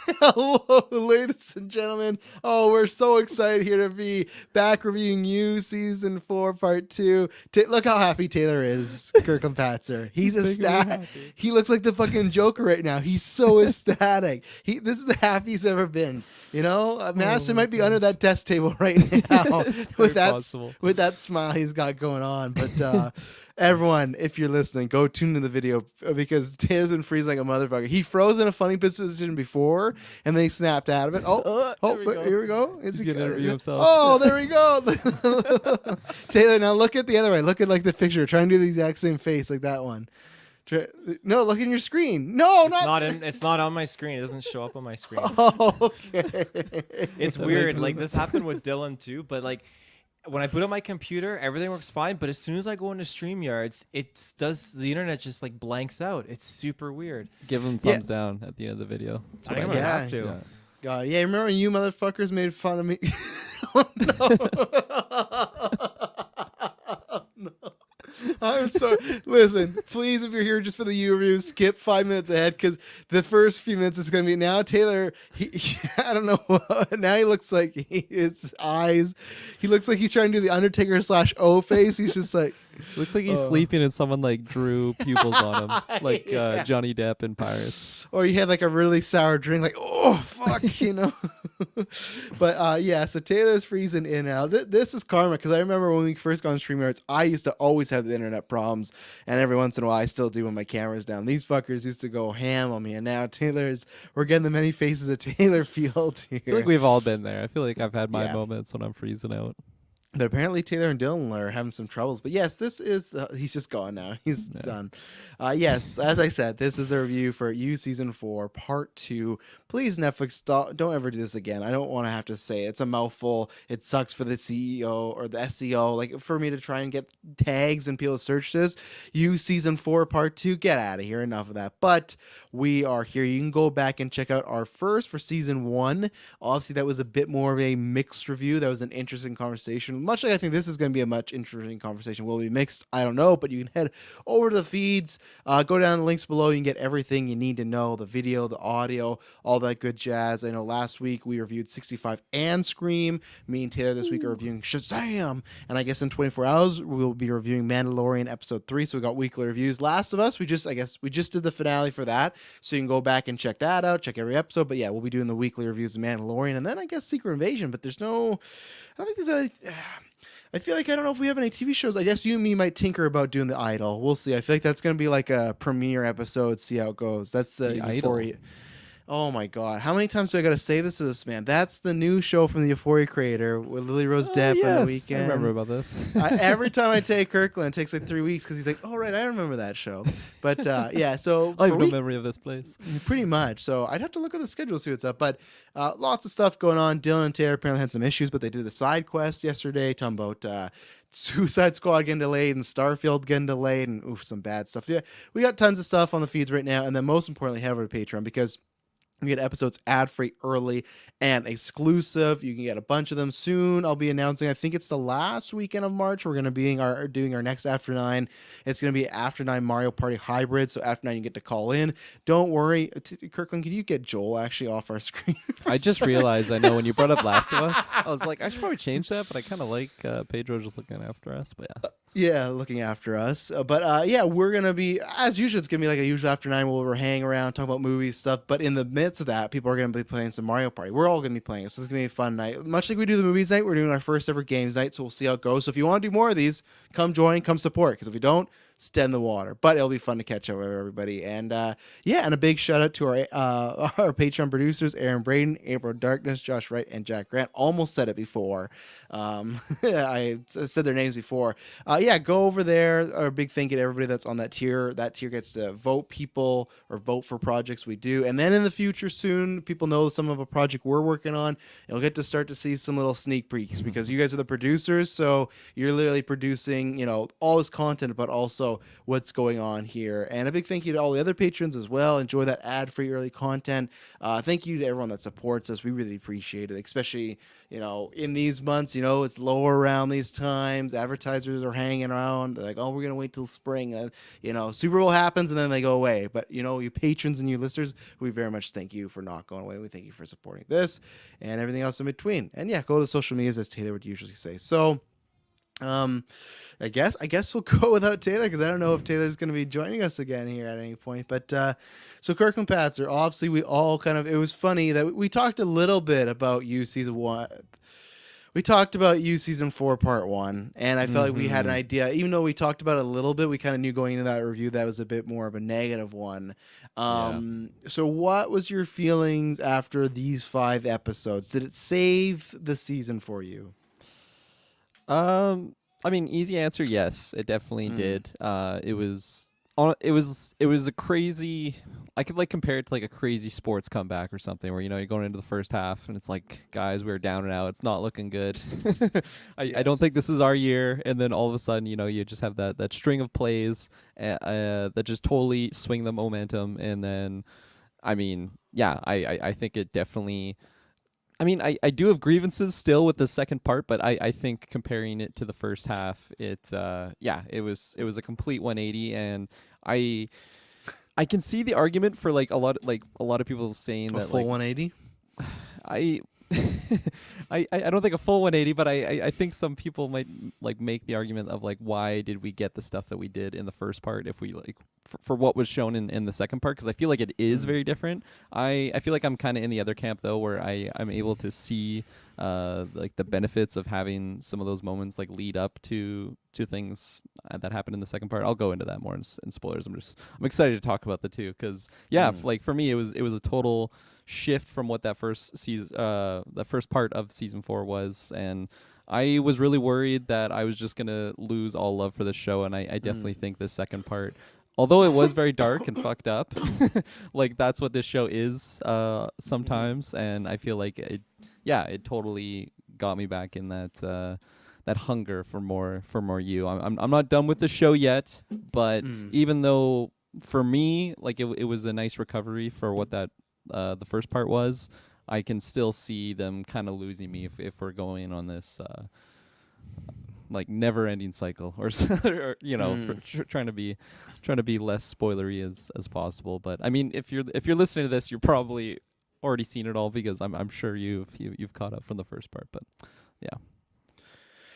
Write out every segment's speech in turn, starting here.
Hello, ladies and gentlemen. Oh, we're so excited here to be back reviewing You Season 4, Part 2. Look how happy Taylor is, Kirklin Patzer. He's ecstatic. He looks like the fucking Joker right now. He's so ecstatic. This is the happiest he's ever been. You know, Madison might be under that desk table right now with that smile he's got going on. But everyone, if you're listening, go tune to the video because Taylor's been freezing like a motherfucker. He froze in a funny position before, and then he snapped out of it. Here we go. He's gonna interview himself. Oh, there we go. Taylor, now look at the other way. Look at like the picture. Try and do the exact same face like that one. No, look in your screen. No, It's not on my screen. It doesn't show up on my screen. Oh, okay. It's weird. Like this happened with Dylan too, but like when I boot up my computer, everything works fine. But as soon as I go into StreamYard, the internet just like blanks out. It's super weird. Give him thumbs down at the end of the video. That's what I'm gonna have to. Yeah. God, yeah. Remember when you motherfuckers made fun of me? Oh no. No. I'm sorry. Listen, please, if you're here just for the U review, skip 5 minutes ahead because the first few minutes is going to be now. Taylor, I don't know. Now he looks like his eyes. He looks like he's trying to do the Undertaker /O face. He's just like. Looks like he's sleeping and someone like drew pupils on him, like Johnny Depp in Pirates. Or you had like a really sour drink, like, oh, fuck, you know. But yeah, so Taylor's freezing in now. This is karma because I remember when we first got on StreamYards, I used to always have the internet problems, and every once in a while I still do when my camera's down. These fuckers used to go ham on me, and now we're getting the many faces of Taylor Field here. I feel like we've all been there. I feel like I've had my moments when I'm freezing out. But apparently Taylor and Dylan are having some troubles. But yes, he's just gone now. He's done. Yes, as I said, this is a review for You Season 4, Part 2. Please, Netflix, don't ever do this again. I don't want to have to say it. It's a mouthful. It sucks for the CEO or the SEO. Like, for me to try and get tags and people to search this. You Season 4, Part 2. Get out of here. Enough of that. But we are here. You can go back and check out our first for Season 1. Obviously, that was a bit more of a mixed review. That was an interesting conversation. Much like I think this is going to be a much interesting conversation. Will it be mixed? I don't know, but you can head over to the feeds, go down the links below. You can get everything you need to know, the video, the audio, all that good jazz. I know last week we reviewed 65 and Scream. Me and Taylor this week are reviewing Shazam. And I guess in 24 hours, we'll be reviewing Mandalorian Episode 3. So we got weekly reviews. Last of Us, we just did the finale for that. So you can go back and check that out, check every episode. But yeah, we'll be doing the weekly reviews of Mandalorian. And then I guess Secret Invasion, but I don't think there's I feel like I don't know if we have any TV shows. I guess you and me might tinker about doing The Idol. We'll see. I feel like that's going to be like a premiere episode. See how it goes. That's the Euphoria. Oh my God. How many times do I got to say this to this man? That's the new show from the Euphoria creator with Lily Rose Depp on the weekend. I remember about this. Every time I take Kirklin, it takes like 3 weeks because he's like, oh, right, I remember that show. But yeah, so. I have no memory of this place. Pretty much. So I'd have to look at the schedule, see what's up. But lots of stuff going on. Dylan and Taylor apparently had some issues, but they did the side quest yesterday talking about Suicide Squad getting delayed and Starfield getting delayed and some bad stuff. Yeah, we got tons of stuff on the feeds right now. And then most importantly, head over to Patreon because we get episodes ad-free early and exclusive. You can get a bunch of them soon. I'll be announcing, I think it's the last weekend of March. We're going to be doing our next After 9. It's going to be After 9 Mario Party Hybrid. So After 9, you get to call in. Don't worry. Kirkland, can you get Joel actually off our screen? I just realized, I know when you brought up Last of Us, I was like, I should probably change that, but I kind of like Pedro just looking after us. But yeah. Yeah, looking after us. But yeah, we're going to be, as usual, it's going to be like a usual After 9 where we're hanging around, talking about movies, stuff. But in the midst of that, people are going to be playing some Mario Party. We're all going to be playing it. So it's going to be a fun night. Much like we do the movies night, we're doing our first ever games night. So we'll see how it goes. So if you want to do more of these, come join, come support. Because if we don't, stand the water. But it'll be fun to catch up with everybody. And yeah, and a big shout out to our Patreon producers, Aaron Braden, April Darkness, Josh Wright, and Jack Grant. Almost said it before. I said their names before. Yeah, go over there. Our big thank you to everybody that's on that tier. That tier gets to vote people or vote for projects we do. And then in the future soon, people know some of a project we're working on. You'll get to start to see some little sneak peeks because you guys are the producers. So you're literally producing, all this content, but also also what's going on here. And a big thank you to all the other patrons as well. Enjoy that ad-free early content. Thank you to everyone that supports us. We really appreciate it, especially, in these months, it's lower around these times. Advertisers are hanging around. They're like, oh, we're going to wait till spring. Super Bowl happens and then they go away. But, you patrons and you listeners, we very much thank you for not going away. We thank you for supporting this and everything else in between. And yeah, go to social medias, as Taylor would usually say. So, I guess we'll go without Taylor, because I don't know if Taylor's going to be joining us again here at any point. But so Kirklin Patzer, obviously we all it was funny that we talked a little bit about you season 1. We talked about you season 4 part 1, and I felt like we had an idea. Even though we talked about it a little bit, we kind of knew going into that review that was a bit more of a negative one. So what was your feelings after these 5 episodes? Did it save the season for you? I mean, easy answer, yes, it definitely did. It was a crazy. I could compare it to a crazy sports comeback or something, where you're going into the first half and it's like, guys, we're down and out. It's not looking good. I don't think this is our year, and then all of a sudden, you just have that string of plays that just totally swing the momentum, and then, I mean, yeah, I think it definitely. I mean, I do have grievances still with the second part, but I think comparing it to the first half, it was a complete 180, and I can see the argument for a lot of people saying that full 180. I don't think a full 180, but I think some people might make the argument of why did we get the stuff that we did in the first part if we for what was shown in the second part, because I feel like it is very different. I feel like I'm kind of in the other camp though, where I'm able to see the benefits of having some of those moments lead up to things that happened in the second part. I'll go into that more in spoilers. I'm excited to talk about the two, because for me it was a total shift from what that first season, the first part of season 4 was, and I was really worried that I was just gonna lose all love for the show, and I definitely think the second part, although it was very dark and fucked up, that's what this show is sometimes, and I feel like it totally got me back in that hunger for more you. I'm not done with the show yet, but even though for me it was a nice recovery for what that the first part was, I can still see them kind of losing me if we're going on this never-ending cycle, or trying to be less spoilery as possible. But I mean, if you're listening to this, you're probably already seen it all, because I'm sure you've caught up from the first part. But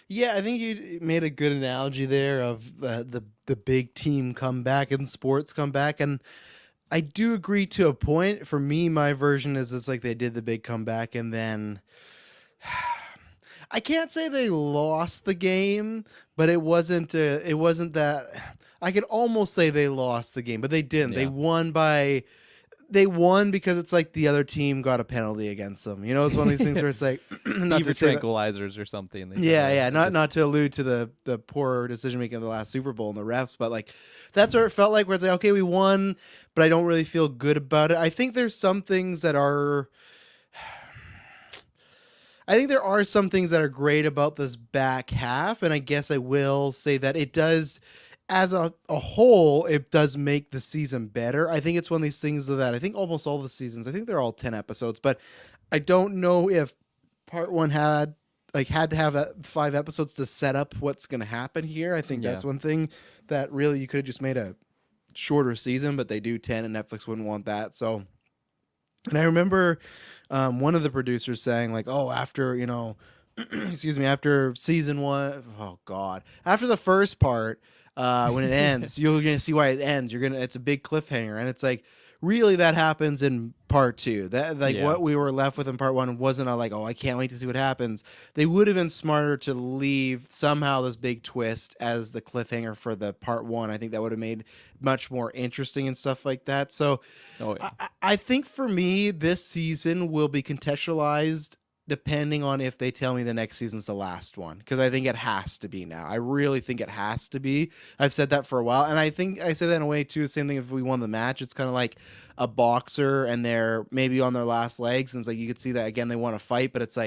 yeah, I think you made a good analogy there of the big team comeback and sports comeback, and I do agree to a point. For me, my version is it's they did the big comeback, and then I can't say they lost the game, but it wasn't that. I could almost say they lost the game, but they didn't. Yeah. They won because it's the other team got a penalty against them. It's one of these things where it's not to say tranquilizers or something. Not to allude to the poor decision making of the last Super Bowl and the refs, but that's where it felt where it's okay, we won, but I don't really feel good about it. I think there's some things that are. I think there are some things that are great about this back half, and I guess I will say that it does. As a whole, it does make the season better. I think it's one of these things that I think almost all the seasons, I think they're all 10 episodes, but I don't know if part 1 had to have 5 episodes to set up what's going to happen here. I think that's one thing that really you could have just made a shorter season, but they do 10 and Netflix wouldn't want that. So, and I remember one of the producers saying after, excuse me, after season 1, oh God, after the first part, when it ends, you're gonna see why it ends. It's a big cliffhanger, and it's really that happens in part 2. That what we were left with in part 1 wasn't I can't wait to see what happens. They would have been smarter to leave somehow this big twist as the cliffhanger for the part 1. I think that would have made much more interesting and stuff like that. So, I think for me, this season will be contextualized depending on if they tell me the next season's the last one, because I think it has to be now. I really think it has to be. I've said that for a while, and I think I said that in a way too. Same thing if we won the match. It's kind of like a boxer and they're maybe on their last legs, and it's you could see that again they want to fight, but it's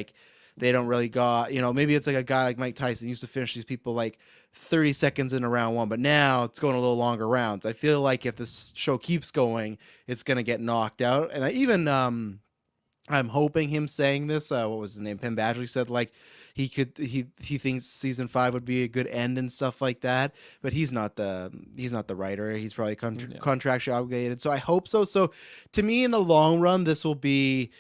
they don't really got, maybe it's like a guy like Mike Tyson used to finish these people like 30 seconds in a round one, but now it's going a little longer rounds. I feel like if this show keeps going, it's going to get knocked out. And I'm hoping him saying this, what was his name? Penn Badgley said like he thinks season 5 would be a good end and stuff like that, but he's not the writer. He's probably contractually obligated. So I hope so. So to me, in the long run, this will be.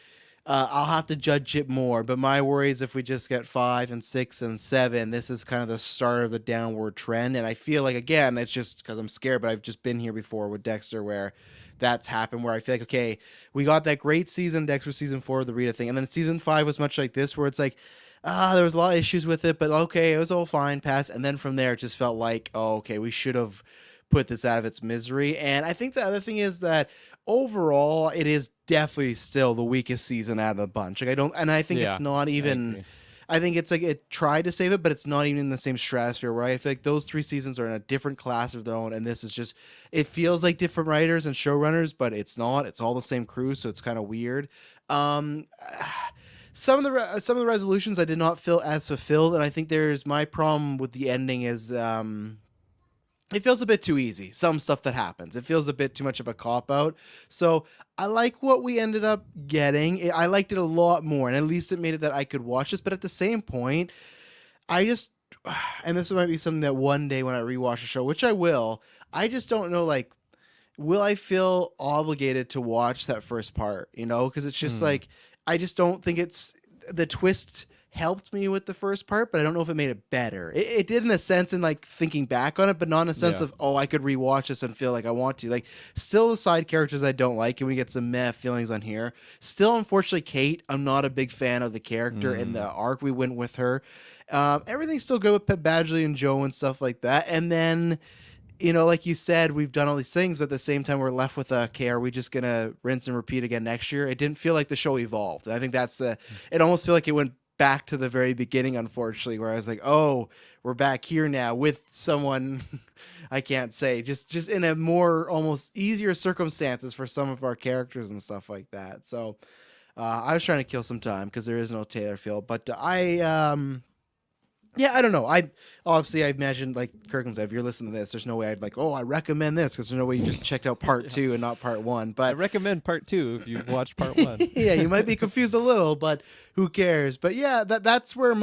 I'll have to judge it more, but my worry is if we just get 5 and 6 and 7, this is kind of the start of the downward trend. And I feel like, again, it's just because I'm scared, but I've just been here before with Dexter where that's happened, where I feel like, okay, we got that great season, Dexter season 4, the Rita thing, and then season 5 was much like this, where it's like, there was a lot of issues with it, but okay, it was all fine, pass. And then from there, it just felt like, oh, okay, we should have put this out of its misery. And I think the other thing is that overall, it is definitely still the weakest season out of the bunch. Like I think it's not even. I think it's like it tried to save it, but it's not even in the same stratosphere. Where I feel like those 3 seasons are in a different class of their own, and this is just. It feels like different writers and showrunners, but it's not. It's all the same crew, so it's kind of weird. Some of the resolutions I did not feel as fulfilled, and I think there's my problem with the ending is. It feels a bit too easy. Some stuff that happens. It feels a bit too much of a cop-out. So I like what we ended up getting. I liked it a lot more, and at least it made it that I could watch this. But at the same point, I just... And this might be something that one day when I rewatch a show, which I will, I just don't know, like, will I feel obligated to watch that first part? Because it's just like, I just don't think it's... The twist... helped me with the first part, but I don't know if it made it better. It did in a sense in like thinking back on it, but not in a sense of, I could rewatch this and feel like I want to. Like still the side characters I don't like, and we get some meh feelings on here. Still, unfortunately, Kate, I'm not a big fan of the character and the arc we went with her. Everything's still good with Penn Badgley and Joe and stuff like that. And then, like you said, we've done all these things, but at the same time, we're left with okay, are we just going to rinse and repeat again next year? It didn't feel like the show evolved. And I think it almost feel like it went back to the very beginning, unfortunately, where I was like, oh, we're back here now with someone I can't say, just in a more almost easier circumstances for some of our characters and stuff like that. So I was trying to kill some time because there is no Taylor Field, but I don't know. I imagine like Kirklin said, if you're listening to this, there's no way I'd like, I recommend this because there's no way you just checked out part 2 and not part 1. But I recommend part 2 if you've watched part 1. Yeah, you might be confused a little, but who cares? But yeah, that's where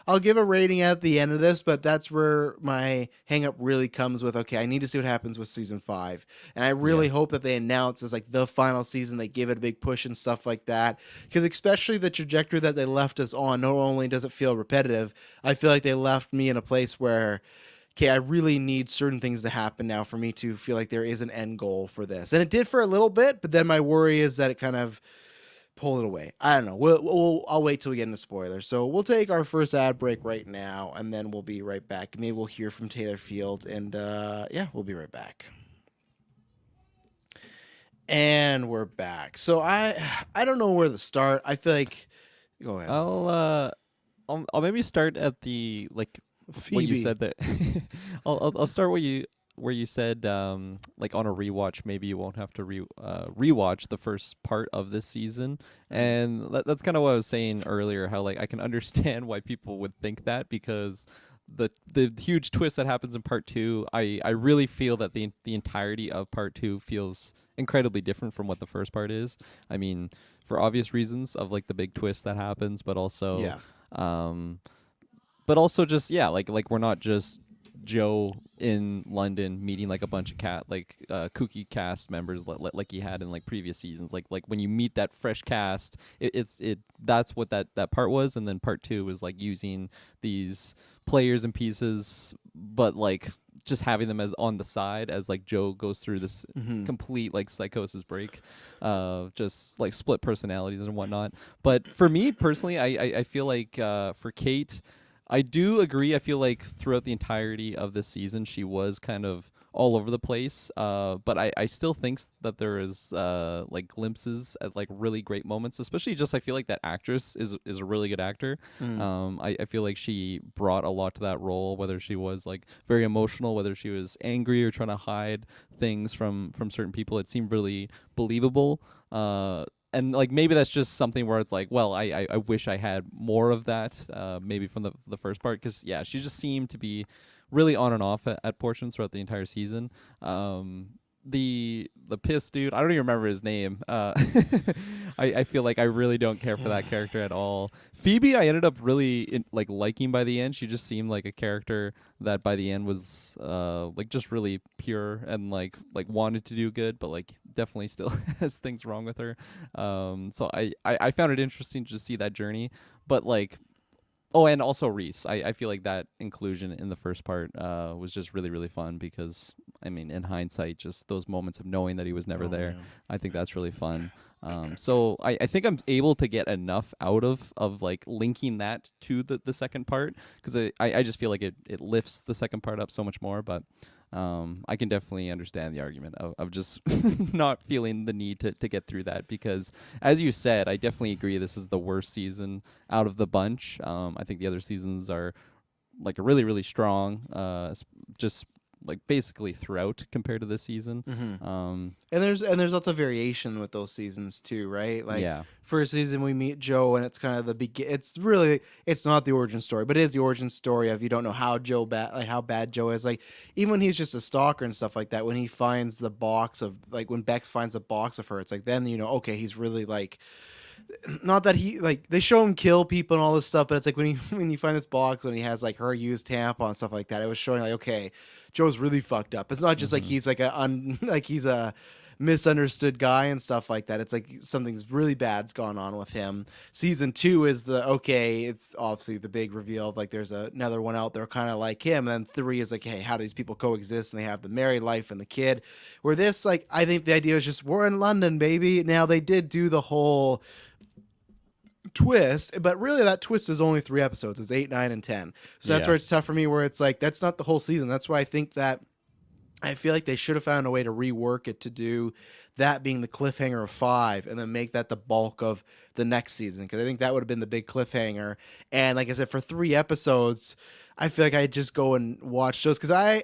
I'll give a rating at the end of this, but that's where my hang up really comes with, okay, I need to see what happens with season 5. And I really hope that they announce as like the final season, they give it a big push and stuff like that. Because especially the trajectory that they left us on, not only does it feel repetitive, I feel like they left me in a place where, okay, I really need certain things to happen now for me to feel like there is an end goal for this. And it did for a little bit, but then my worry is that it kind of pulled it away. I don't know. I'll wait till we get into spoilers. So we'll take our first ad break right now, and then we'll be right back. Maybe we'll hear from Taylor Field, and we'll be right back. And we're back. So I don't know where to start. I feel like, go ahead. I'll maybe start at the Phoebe. what you said that. I'll start where you said like on a rewatch maybe you won't have to rewatch the first part of this season, and that's kind of what I was saying earlier, how like I can understand why people would think that, because the huge twist that happens in part 2, I really feel that the entirety of part 2 feels incredibly different from what the first part is. I mean, for obvious reasons of like the big twist that happens, but also just like we're not just Joe in London meeting like a bunch of kooky cast members like he had in like previous seasons. Like when you meet that fresh cast, that's what that part was, and then part 2 was like using these players and pieces, but like just having them as on the side as like Joe goes through this complete like psychosis break, just like split personalities and whatnot. But for me personally, I feel like for Kate, I do agree. I feel like throughout the entirety of this season, she was kind of all over the place. But I still think that there is like glimpses at like really great moments, especially just I feel like that actress is a really good actor. I feel like she brought a lot to that role, whether she was like very emotional, whether she was angry or trying to hide things from certain people. It seemed really believable. and like maybe that's just something where it's like, well, I wish I had more of that, maybe from the first part, because yeah, she just seemed to be really on and off at portions throughout the entire season. The piss dude, I don't even remember his name. I feel like I really don't care for that character at all. Phoebe, I ended up really like liking by the end. She just seemed like a character that by the end was like just really pure and like wanted to do good, but like definitely still has things wrong with her. So I found it interesting to see that journey, but like. Oh, and also Reese. I feel like that inclusion in the first part was just really, really fun because, I mean, in hindsight, just those moments of knowing that he was never there, yeah. I think that's really fun. So I think I'm able to get enough out of like linking that to the second part because I just feel like it lifts the second part up so much more. But I can definitely understand the argument of just not feeling the need to get through that because, as you said, I definitely agree this is the worst season out of the bunch. I think the other seasons are like really, really strong, just like basically throughout compared to this season. And there's lots of variation with those seasons too, right? Like Yeah. first season we meet Joe and it's kind of the begin. It's not the origin story, but it is the origin story of you don't know how how bad Joe is. Like even when he's just a stalker and stuff like that, when he finds the box of like when Bex finds a box of her, it's like then you know okay he's really like. Not that he like they show him kill people and all this stuff, but it's like when when you find this box when he has like her used tampon and stuff like that, it was showing like okay, Joe's really fucked up. It's not just like he's like like he's a misunderstood guy and stuff like that. It's like something's really bad's gone on with him. Season 2 is it's obviously the big reveal of like there's another one out there kind of like him. And then 3 is like, hey, how do these people coexist and they have the married life and the kid. Where this like I think the idea is just we're in London, baby. Now they did do the whole twist, but really that twist is only 3 episodes. It's 8, 9, and 10. So that's Yeah. where it's tough for me where it's like that's not the whole season. That's why I think that I feel like they should have found a way to rework it to do that being the cliffhanger of 5 and then make that the bulk of the next season because I think that would have been the big cliffhanger. And like I said, for 3 episodes, I feel like I'd just go and watch those because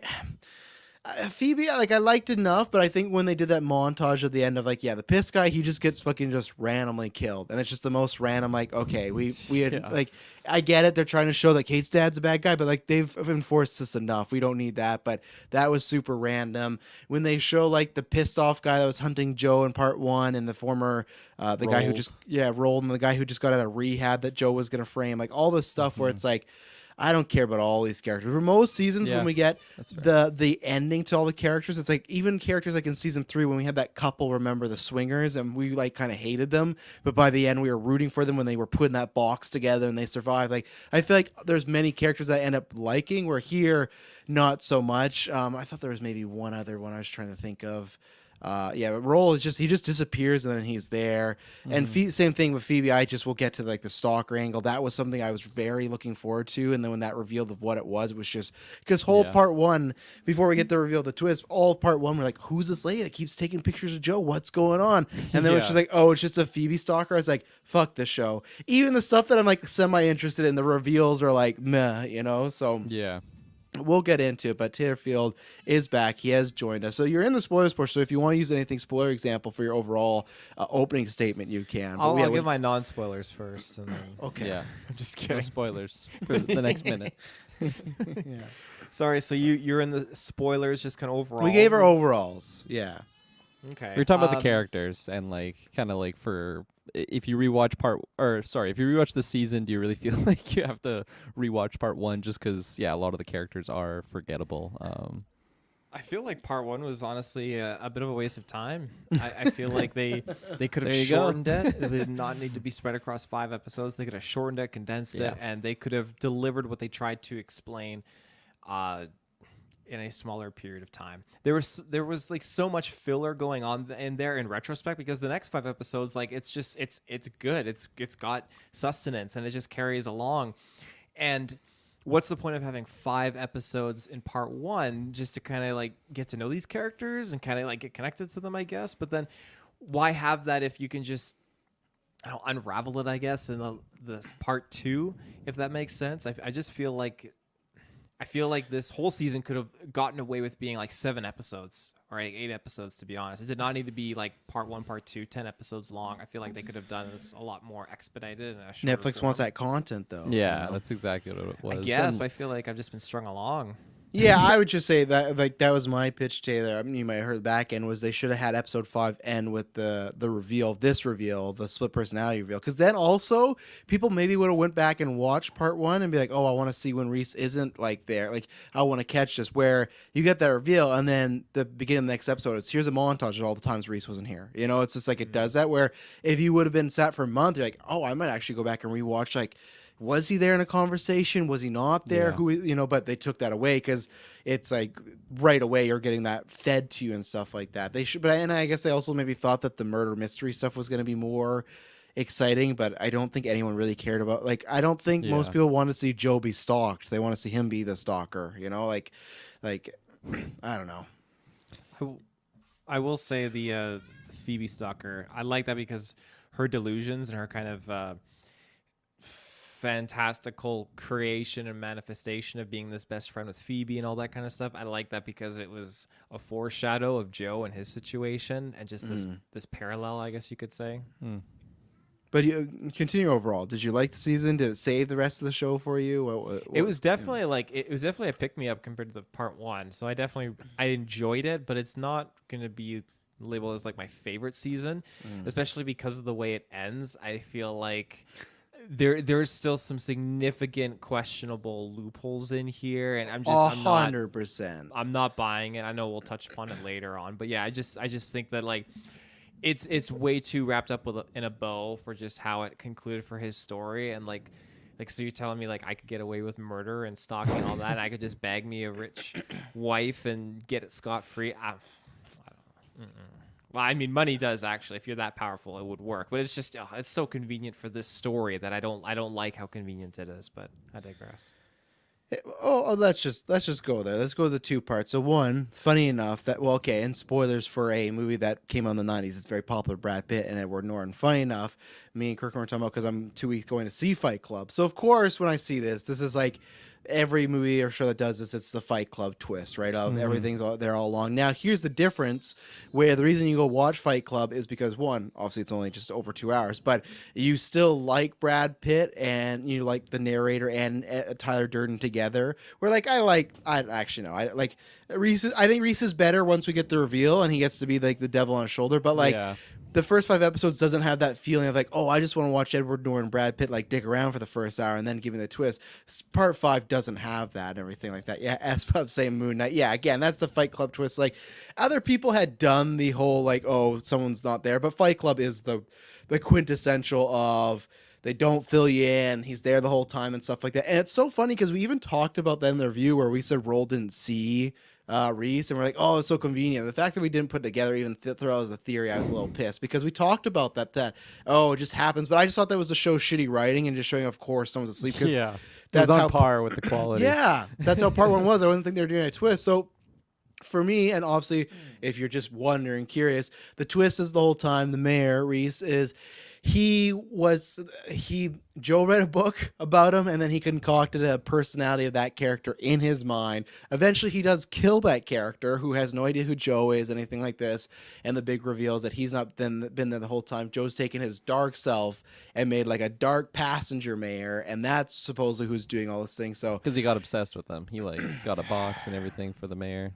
Phoebe, like I liked enough, but I think when they did that montage at the end of like, yeah, the piss guy, he just gets fucking just randomly killed, and it's just the most random. Like, okay, we had Yeah. like, I get it, they're trying to show that Kate's dad's a bad guy, but like they've enforced this enough. We don't need that, but that was super random. When they show like the pissed off guy that was hunting Joe in part 1, and the former the guy who Rolled. just rolled, and the guy who just got out of rehab that Joe was gonna frame, like all this stuff where it's like. I don't care about all these characters. For most seasons, Yeah, when we get that's fair. the ending to all the characters, it's like even characters like in season 3 when we had that couple, remember the swingers, and we like kind of hated them, but by the end we were rooting for them when they were putting that box together and they survived. Like I feel like there's many characters that I end up liking. Where here, not so much. I thought there was maybe one other one I was trying to think of. But Roll is just he just disappears and then he's there. And same thing with Phoebe. I just will get to like the stalker angle. That was something I was very looking forward to. And then when that revealed of what it was just because whole part 1 before we get the reveal of the twist, all of part 1 we're like, who's this lady that keeps taking pictures of Joe? What's going on? And then it's just like, oh, it's just a Phoebe stalker. I was like, fuck this show. Even the stuff that I'm like semi interested in, the reveals are like meh, you know. So Yeah. we'll get into it, but Taylor Field is back. He has joined us. So you're in the spoilers portion. So if you want to use anything spoiler example for your overall opening statement, you can. But I'll give my non-spoilers first, and then Okay. Yeah. I'm just No kidding. spoilers for the next minute. Sorry, so you're in the spoilers, just kind of overall. We gave our overalls. Yeah. Okay. We were talking about the characters and like kind of like for if you rewatch if you rewatch the season, do you really feel like you have to rewatch part 1 just because a lot of the characters are forgettable? I feel like part 1 was honestly a bit of a waste of time. I feel like they could have There you go. shortened it. It did not need to be spread across 5 episodes. They could have shortened it, condensed it, and they could have delivered what they tried to explain in a smaller period of time. There was like so much filler going on in there in retrospect because the next 5 episodes, like it's good. It's got sustenance and it just carries along. And what's the point of having 5 episodes in part 1 just to kind of like get to know these characters and kind of like get connected to them, I guess? But then why have that if you can just unravel it, I guess, in this part 2, if that makes sense? I just feel like I feel like this whole season could have gotten away with being like 7 episodes or like 8 episodes, to be honest. It did not need to be like part 1, part 2, 10 episodes long. I feel like they could have done this a lot more expedited and a shorter Netflix form. wants that content though. Yeah, that's exactly what it I was. guess, And- but I feel like I've just been strung along. Yeah, I would just say that like that was my pitch, Taylor. I mean, you might have heard the back end was they should have had episode 5 end with the reveal, the split personality reveal, because then also people maybe would have went back and watched part 1 and be like, oh, I want to see when Reese isn't like there, like I want to catch this. Where you get that reveal and then the beginning of the next episode is here's a montage of all the times Reese wasn't here. You know, it's just like it does that. Where if you would have been sat for a month, you're like, oh, I might actually go back and rewatch like. Was he there in a conversation? Was he not there? Yeah. Who, you know, but they took that away because it's like right away you're getting that fed to you and stuff like that. They should, but and I guess they also maybe thought that the murder mystery stuff was going to be more exciting, but I don't think anyone really cared about. Like, I don't think most Yeah. people want to see Joe be stalked. They want to see him be the stalker. You know, like I don't know. I will say the Phoebe stalker. I like that because her delusions and her kind of fantastical creation and manifestation of being this best friend with Phoebe and all that kind of stuff. I like that because it was a foreshadow of Joe and his situation and just this parallel, I guess you could say. But you continue overall. Did you like the season? Did it save the rest of the show for you? It was definitely like it was definitely a pick me up compared to the part 1. So I enjoyed it, but it's not gonna be labeled as like my favorite season, especially because of the way it ends. I feel like there's still some significant questionable loopholes in here, and I'm 100%. I'm not buying it. I know we'll touch upon it later on, but yeah, I just think that like it's way too wrapped up in a bow for just how it concluded for his story, and like so you're telling me like I could get away with murder and stalking and all that, and I could just bag me a rich wife and get it scot free? I don't know. Well, I mean, money does actually. If you're that powerful, it would work. But it's just it's so convenient for this story that I don't like how convenient it is. But I digress. Let's just go there. Let's go to the 2 parts. So one, funny enough that and spoilers for a movie that came out in the 90s. It's very popular, Brad Pitt and Edward Norton. Funny enough, me and Kirklin were talking about because I'm 2 weeks going to see Fight Club. So of course, when I see this is like every movie or show that does this, it's the Fight Club twist, right? Of everything's there all along. Now, here's the difference where the reason you go watch Fight Club is because one, obviously it's only just over 2 hours, but you still like Brad Pitt and you like the narrator and Tyler Durden together. Where like I like Reese. I think Reese is better once we get the reveal and he gets to be like the devil on his shoulder. But like the first 5 episodes doesn't have that feeling of like, oh, I just want to watch Edward Norton and Brad Pitt like dick around for the first hour and then give me the twist. Part 5 doesn't have that and everything like that. Yeah, as Pub saying Moon Knight. Yeah, again, that's the Fight Club twist. Like other people had done the whole like, oh, someone's not there, but Fight Club is the quintessential of they don't fill you in. He's there the whole time and stuff like that. And it's so funny because we even talked about that in the review where we said Roll didn't see Reese, and we're like, oh, it's so convenient. The fact that we didn't put it together, even throw as a theory, I was a little pissed because we talked about that oh, it just happens. But I just thought that was to show shitty writing and just showing, of course, someone's asleep. Yeah, that's on how par with the quality. Yeah, that's how part 1 was. I wasn't think they were doing a twist. So for me, and obviously, if you're just wondering, curious, the twist is the whole time. The mayor Reese is. Joe read a book about him and then he concocted a personality of that character in his mind. Eventually he does kill that character who has no idea who Joe is, anything like this. And the big reveal is that he's not been there the whole time. Joe's taken his dark self and made like a dark passenger mayor. And that's supposedly who's doing all this thing. So, because he got obsessed with them. He like got a box and everything for the mayor.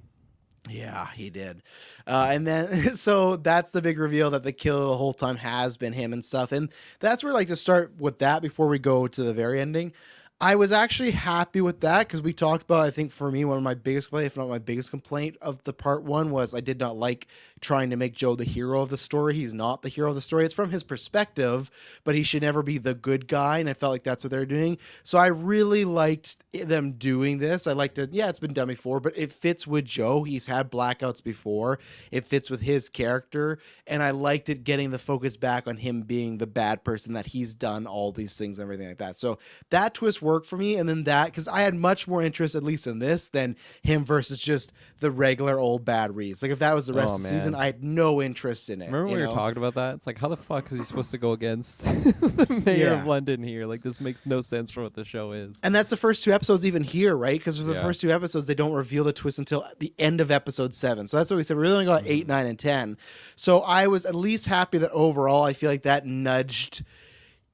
Yeah, he did. And then, so that's the big reveal that the kill the whole time has been him and stuff. And that's where, like, to start with that before we go to the very ending. I was actually happy with that because we talked about, I think for me, one of my biggest complaints, if not my biggest complaint of the part 1 was I did not like trying to make Joe the hero of the story. He's not the hero of the story. It's from his perspective, but he should never be the good guy. And I felt like that's what they're doing. So I really liked them doing this. I liked it. Yeah, it's been done before, but it fits with Joe. He's had blackouts before. It fits with his character. And I liked it getting the focus back on him being the bad person, that he's done all these things and everything like that. So that twist work for me. And then that, because I had much more interest, at least in this, than him versus just the regular old bad Reese. Like if that was the rest of the season, I had no interest in it. Remember when we were talking about that? It's like, how the fuck is he supposed to go against the mayor of London here? Like, this makes no sense for what the show is. And that's the first 2 episodes even here, right? Because for the first 2 episodes, they don't reveal the twist until the end of episode 7. So that's what we said. We really only got 8, 9, and 10. So I was at least happy that overall, I feel like that nudged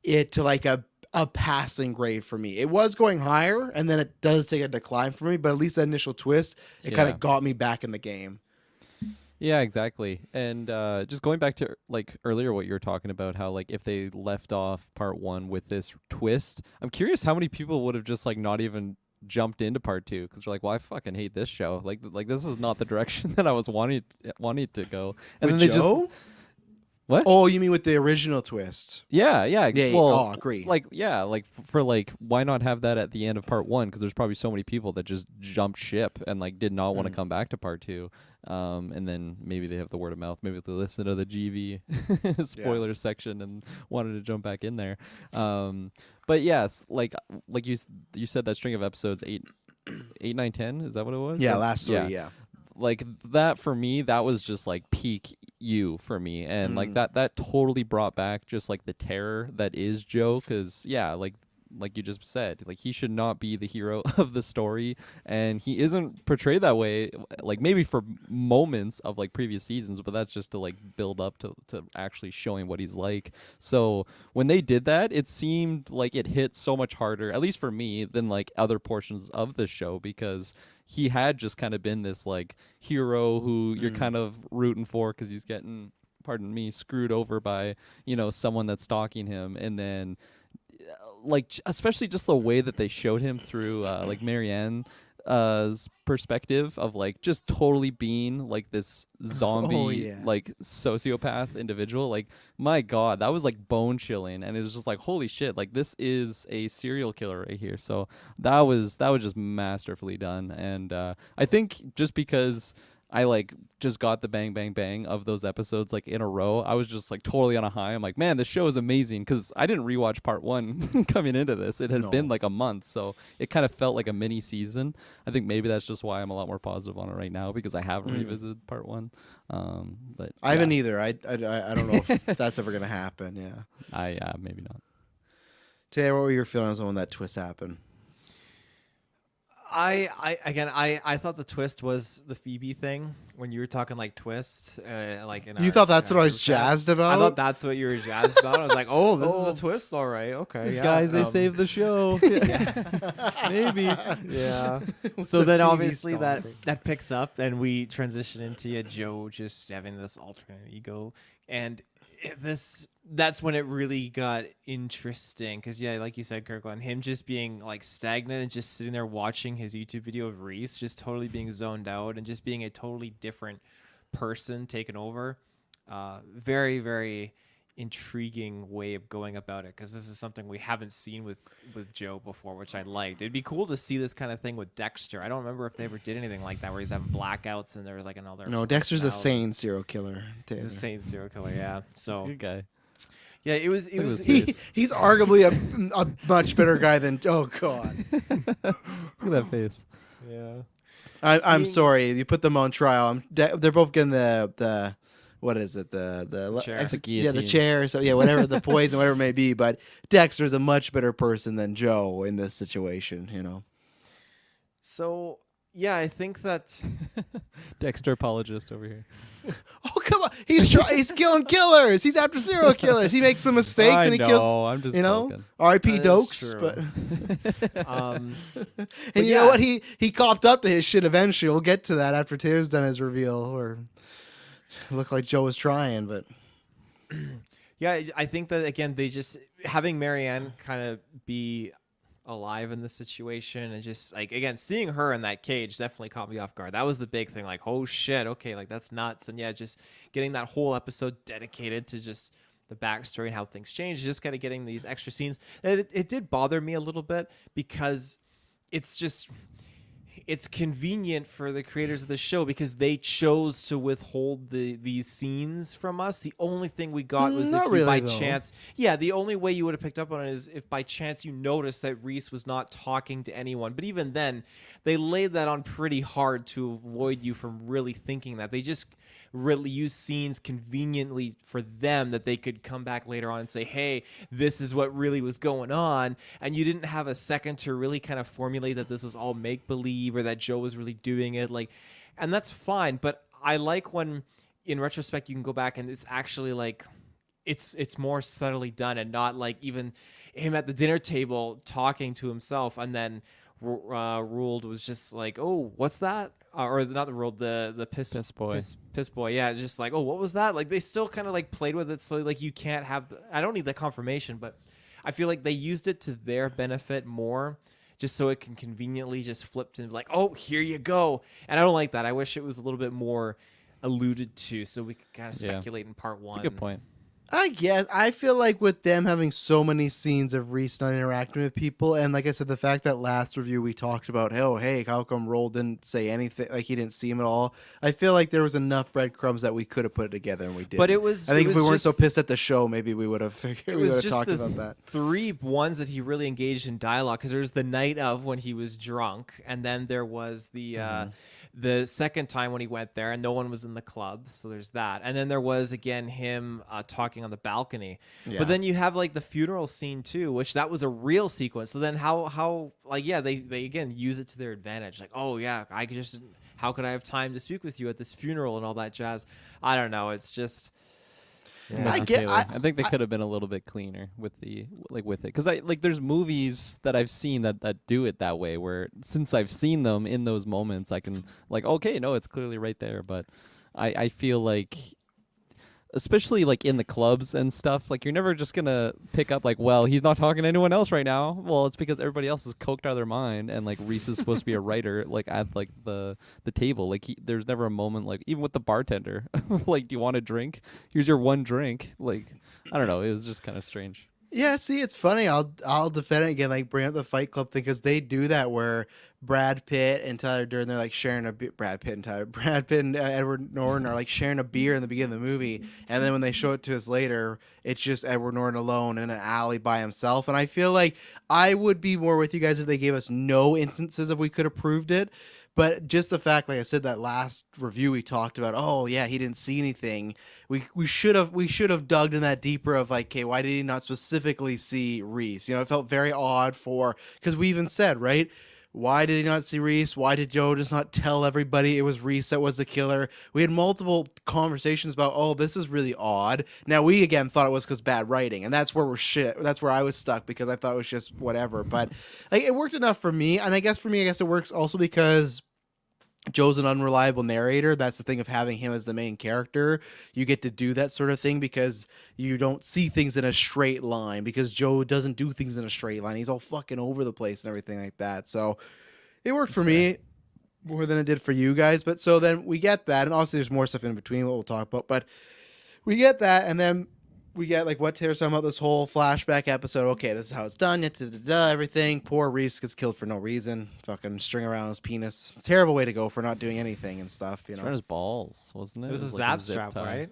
it to like a passing grade for me. It was going higher, and then it does take a decline for me, but at least that initial twist, it kind of got me back in the game. Yeah, exactly. And just going back to like earlier what you were talking about, how like if they left off part 1 with this twist, I'm curious how many people would have just like not even jumped into part 2 because they're like, well, I fucking hate this show. Like this is not the direction that I was wanting to go. And with then they Joe? just what? Oh, you mean with the original twist? Yeah. Well, agree. Like, for like, why not have that at the end of part 1? Because there's probably so many people that just jumped ship and like did not want to come back to part 2. And then maybe they have the word of mouth. Maybe they listen to the GV spoiler section and wanted to jump back in there. But yes, like you said, that string of episodes 8, 9, 10. Is that what it was? Yeah, last 3. Yeah. Like that for me, that was just like peak you for me, and like that totally brought back just like the terror that is Joe. Because like you just said, like he should not be the hero of the story, and he isn't portrayed that way. Like maybe for moments of like previous seasons, but that's just to like build up to actually showing what he's like. So when they did that, it seemed like it hit so much harder, at least for me, than like other portions of the show, because he had just kind of been this like hero who you're kind of rooting for because he's getting, pardon me, screwed over by, someone that's stalking him. And then like especially just the way that they showed him through like Marianne's perspective of like just totally being like this zombie like sociopath individual. Like my god, that was like bone chilling, and it was just like, holy shit, like this is a serial killer right here. So that was just masterfully done. And I think just because I like just got the bang bang bang of those episodes like in a row, I was just like totally on a high. I'm like, man, this show is amazing, because I didn't rewatch part 1 coming into this. It had been like a month, so it kind of felt like a mini season. I think maybe that's just why I'm a lot more positive on it right now, because I haven't revisited part 1. But I haven't either. I don't know if that's ever gonna happen. Yeah. Maybe not. Taylor, what were your feelings on when that twist happened? I thought the twist was the Phoebe thing when you were talking like twist, like you thought that's what I was jazzed about. I thought that's what you were jazzed about. I was like, oh, this is a twist, all right, okay, yeah. Guys, they saved the show. Maybe, yeah. So then obviously that picks up, and we transition into Joe just having this alternate ego, and that's when it really got interesting, because like you said, Kirklin, him just being like stagnant and just sitting there watching his YouTube video of Reese, just totally being zoned out and just being a totally different person taken over. Very, very intriguing way of going about it, because this is something we haven't seen with Joe before, which I liked. It'd be cool to see this kind of thing with Dexter. I don't remember if they ever did anything like that, where he's having blackouts and there was like another. No, Dexter's a sane serial killer. He's a sane serial killer, yeah. So he's a good guy. Yeah, it was. He's arguably a much better guy than. Oh god! Look at that face. Yeah. I'm sorry. You put them on trial. They're both getting the what is it? The chair. The chair. So yeah, whatever the poison, whatever it may be. But Dexter's a much better person than Joe in this situation. So yeah, I think that Dexter apologist over here. Oh come on! He's killing killers. He's after serial killers. He makes some mistakes and he kills. I'm just R.I.P. Dokes. But and you know what? He copped up to his shit eventually. We'll get to that after Taylor's done his reveal. Or it looked like Joe was trying, but yeah, I think that again they just having Marianne kind of be alive in this situation, and just like again seeing her in that cage definitely caught me off guard. That was the big thing, like, oh shit, okay, like that's nuts. And yeah, just getting that whole episode dedicated to just the backstory and how things change, just kind of getting these extra scenes. And it did bother me a little bit, because it's just it's convenient for the creators of the show because they chose to withhold these scenes from us. The only thing we got was Not if you really, by though. chance, yeah, the only way you would have picked up on it is if by chance you noticed that Reese was not talking to anyone. But even then, they laid that on pretty hard to avoid you from really thinking that. They just really use scenes conveniently for them that they could come back later on and say, hey, this is what really was going on. And you didn't have a second to really kind of formulate that this was all make-believe or that Joe was really doing it. Like, and that's fine. But I like when in retrospect you can go back and it's actually like it's more subtly done and not like even him at the dinner table talking to himself and then Ruled was just like, oh, what's that? Or not the Ruled, the piss boy. Piss boy, yeah, just like, oh, what was that? Like they still kind of like played with it, so like you can't have. I don't need the confirmation, but I feel like they used it to their benefit more, just so it can conveniently just flip to like, oh, here you go. And I don't like that. I wish it was a little bit more alluded to, so we could kind of speculate in part one. That's a good point. I guess I feel like with them having so many scenes of Reese not interacting with people, and like I said, the fact that last review we talked about, oh hey, how come Roll didn't say anything, like he didn't see him at all? I feel like there was enough breadcrumbs that we could have put it together, and we did. But it was. I think if we weren't just, so pissed at the show, maybe we would have figured. It We was would have just talked the about that. 3 ones that he really engaged in dialogue because there's the night of when he was drunk, and then there was the second time when he went there and no one was in the club, so there's that, and then there was again him talking on the balcony. Yeah. But then you have like the funeral scene too, which that was a real sequence. So then how like yeah they again use it to their advantage, like, oh yeah, I could just, how could I have time to speak with you at this funeral and all that jazz. I don't know, it's just I get. I think they could have been a little bit cleaner with it, because there's movies that I've seen that do it that way, where since I've seen them in those moments, I can like, okay, no, it's clearly right there. But I feel like, especially like in the clubs and stuff, like you're never just gonna pick up like, well, he's not talking to anyone else right now. Well, it's because everybody else is coked out of their mind, and like Reese is supposed to be a writer, like at like the table. Like there's never a moment, like even with the bartender, like, do you want a drink? Here's your one drink. Like, I don't know. It was just kind of strange. Yeah, see, it's funny. I'll defend it again, like bring up the Fight Club thing, because they do that where Brad Pitt and Tyler Durden, they're like sharing Brad Pitt and Edward Norton are like sharing a beer in the beginning of the movie, and then when they show it to us later, it's just Edward Norton alone in an alley by himself. And I feel like I would be more with you guys if they gave us no instances if we could have proved it. But just the fact, like I said, that last review we talked about, oh yeah, he didn't see anything. We should have dug in that deeper of like, okay, why did he not specifically see Reese? You know, it felt very odd because we even said, right, why did he not see Reese? Why did Joe just not tell everybody it was Reese that was the killer? We had multiple conversations about, oh, this is really odd. Now we again thought it was because bad writing, and that's where that's where I was stuck, because I thought it was just whatever. But like, it worked enough for me, and I guess it works also because Joe's an unreliable narrator. That's the thing of having him as the main character. You get to do that sort of thing because you don't see things in a straight line, because Joe doesn't do things in a straight line. He's all fucking over the place and everything like that. So it worked for me more than it did for you guys. But so then we get that, and obviously there's more stuff in between what we'll talk about, but we get that, and then we get like what Taylor's talking about, this whole flashback episode. Okay, this is how it's done. Everything. Poor Reese gets killed for no reason. Fucking string around his penis. Terrible way to go for not doing anything and stuff. You know, around his balls, wasn't it? it was a like zap zip strap, tie. right?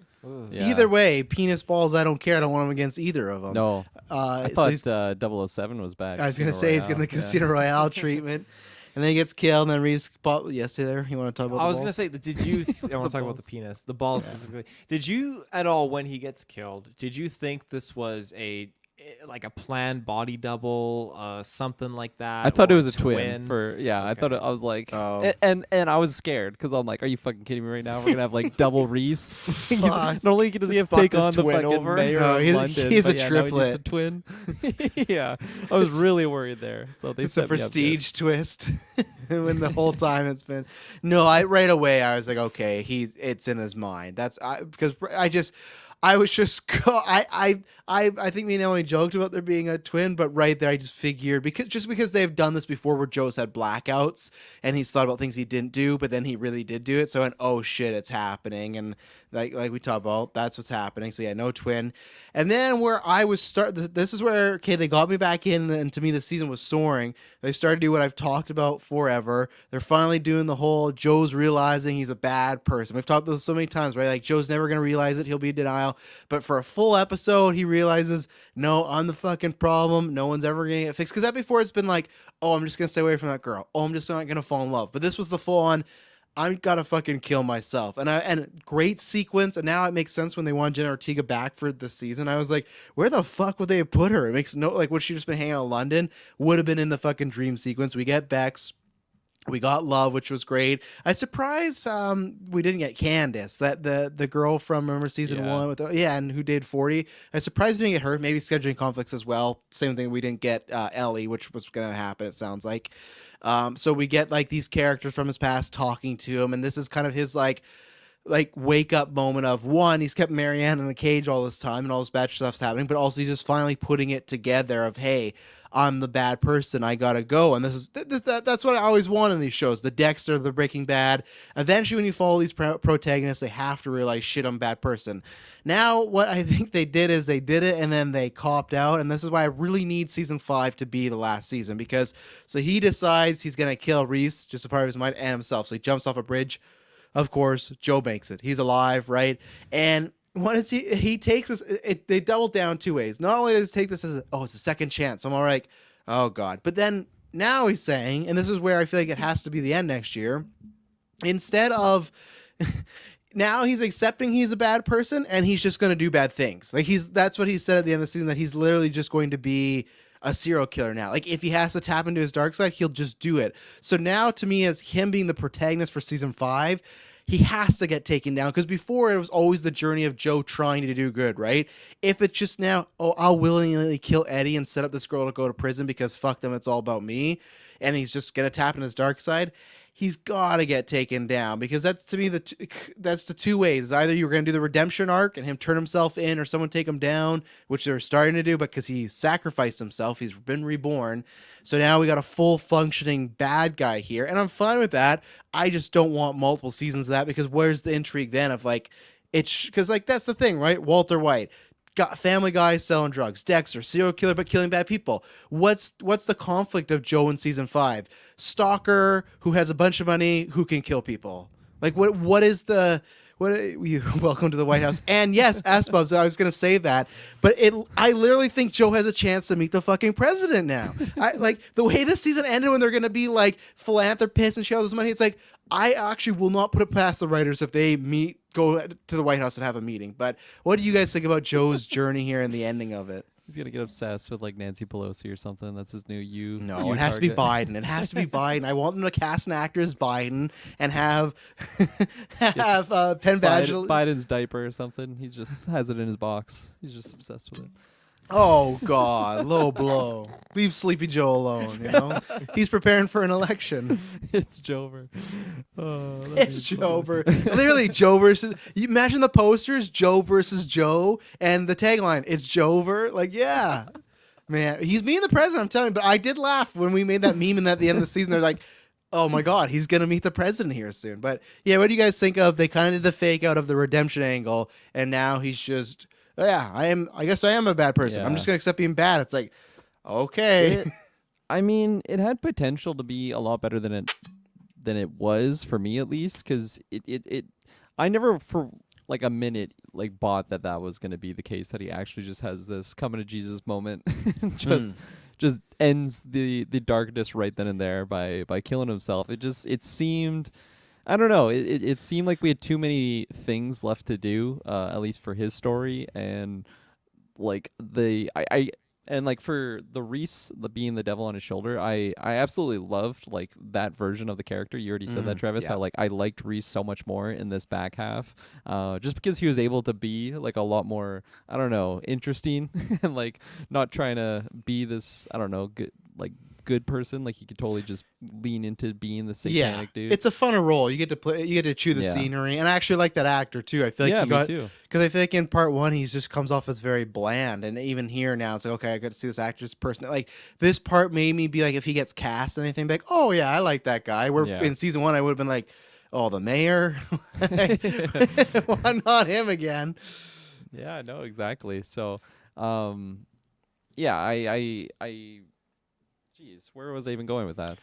Yeah. Either way, penis balls, I don't care. I don't want him against either of them. No, I so thought he's, 007 was back. I was going to say he's getting the Casino Casino Royale treatment. And then he gets killed, and then Reese... Yes, Taylor, you want to talk about I the was balls? going to say, did you... I want to talk about the penis. The balls specifically. Did you, at all, when he gets killed, did you think this was a planned body double, something like that? I thought it or was a twin. I thought I was like, Oh. and I was scared because I'm like, are you fucking kidding me right now? We're gonna have like double Reese. Not only does he have to take on the twin fucking over? mayor No, of he's- London, he's but a yeah, now he triplet. needs a twin. Yeah, I was really worried there. So they It's a set me up good. prestige twist. When the whole time it's been... No, right away I was like, okay, it's in his mind. That's because I was just I I think me and Emily joked about there being a twin, but right there I just figured because they've done this before where Joe's had blackouts and he's thought about things he didn't do, but then he really did do it. So I went, oh shit, it's happening. And like we talked about, that's what's happening. So yeah, no twin. And then where I was this is where, okay, they got me back in, and to me the season was soaring. They started to do what I've talked about forever. They're finally doing the whole Joe's realizing he's a bad person. We've talked about this so many times, right? Like Joe's never going to realize it. He'll be in denial. But for a full episode, he realizes, no, I'm the fucking problem. No one's ever going to get fixed. Because that before it's been like, oh, I'm just going to stay away from that girl. Oh, I'm just not going to fall in love. But this was the full on, I gotta fucking kill myself. And great sequence. And now it makes sense when they want Jenna Ortega back for this season. I was like, where the fuck would they have put her? It makes no, like, would she just been hanging out in London? Would have been in the fucking dream sequence. We get Bex. We got Love, which was great. I surprised we didn't get Candace, that the girl from, remember, season 1 with and who did 40. I surprised we didn't get her. Maybe scheduling conflicts as well. Same thing, we didn't get Ellie, which was gonna happen, it sounds like. So we get like these characters from his past talking to him, and this is kind of his like wake up moment of, one, he's kept Marianne in a cage all this time and all this bad stuff's happening, but also he's just finally putting it together of, hey, I'm the bad person, I gotta go. And this is that's what I always want in these shows, the Dexter, the Breaking Bad. Eventually when you follow these protagonists, they have to realize, shit, I'm a bad person. Now what I think they did is they did it and then they copped out, and this is why I really need season 5 to be the last season, because so he decides he's gonna kill Reese, just a part of his mind, and himself. So he jumps off a bridge. Of course, Joe makes it. He's alive, right? And what is he takes this, they double down 2 ways. Not only does he take this as, it's a second chance. I'm all like, oh God. But then now he's saying, and this is where I feel like it has to be the end next year, instead of, now he's accepting he's a bad person and he's just going to do bad things. Like that's what he said at the end of the season, that he's literally just going to be a serial killer now. Like if he has to tap into his dark side, he'll just do it. So now to me, as him being the protagonist for season 5, he has to get taken down, because before it was always the journey of Joe trying to do good, right? If it's just now, I'll willingly kill Eddie and set up this girl to go to prison because fuck them, it's all about me, and he's just gonna tap in his dark side, he's gotta get taken down, because that's to me that's the 2 ways. Either you're gonna do the redemption arc and him turn himself in, or someone take him down, which they're starting to do, because he sacrificed himself, he's been reborn. So now we got a full functioning bad guy here, and I'm fine with that. I just don't want multiple seasons of that, because where's the intrigue then of like, it's because like that's the thing, right? Walter White, got Family Guy selling drugs, Dexter, serial killer but killing bad people. What's the conflict of Joe in season 5? Stalker who has a bunch of money who can kill people. Like what is the welcome to the White House. And yes, Asbubs, I was gonna say that, but I literally think Joe has a chance to meet the fucking president now. I like the way this season ended when they're gonna be like philanthropists and share all this money. It's like, I actually will not put it past the writers if they go to the White House and have a meeting. But what do you guys think about Joe's journey here and the ending of it? He's gonna get obsessed with like Nancy Pelosi or something. That's his new No, it has to be Biden. It has to be Biden. I want them to cast an actor as Biden and have Penn Badgley. Biden's diaper or something. He just has it in his box. He's just obsessed with it. Oh God, low blow. Leave Sleepy Joe alone. You know, he's preparing for an election. It's Jover. Oh, it's Jover. Literally, Joe versus. You imagine the posters: Joe versus Joe, and the tagline: "It's Jover." Like, yeah, man, he's being the president. I'm telling you. But I did laugh when we made that meme, and at the end of the season, they're like, "Oh my God, he's gonna meet the president here soon." But yeah, what do you guys think of? They kind of did the fake out of the redemption angle, and now he's just. Yeah, I guess I am a bad person. Yeah. I'm just gonna accept being bad. It's like, okay. I mean, it had potential to be a lot better than it was, for me at least, because I never for like a minute like bought that was gonna be the case, that he actually just has this coming to Jesus moment, just ends the darkness right then and there by killing himself. It seemed. I don't know. It seemed like we had too many things left to do, at least for his story, and like and like for the Reese being the devil on his shoulder, I absolutely loved like that version of the character. You already said that, Travis. Yeah. How like I liked Reese so much more in this back half, just because he was able to be like a lot more, I don't know, interesting and like not trying to be this, I don't know, good, like good person. Like he could totally just lean into being the satanic dude. It's a funner role. You get to play. You get to chew the Yeah. scenery, and I actually like that actor too. I feel like Yeah, he me got too. because I feel like in part one he just comes off as very bland, and even here now it's like okay, I got to see this actor's person. Like this part made me be like, if he gets cast and anything, be like, oh yeah, I like that guy. Where Yeah. in season one I would have been like, oh, the mayor, why not him again? Yeah, no, exactly. So, yeah, geez, where was I even going with that?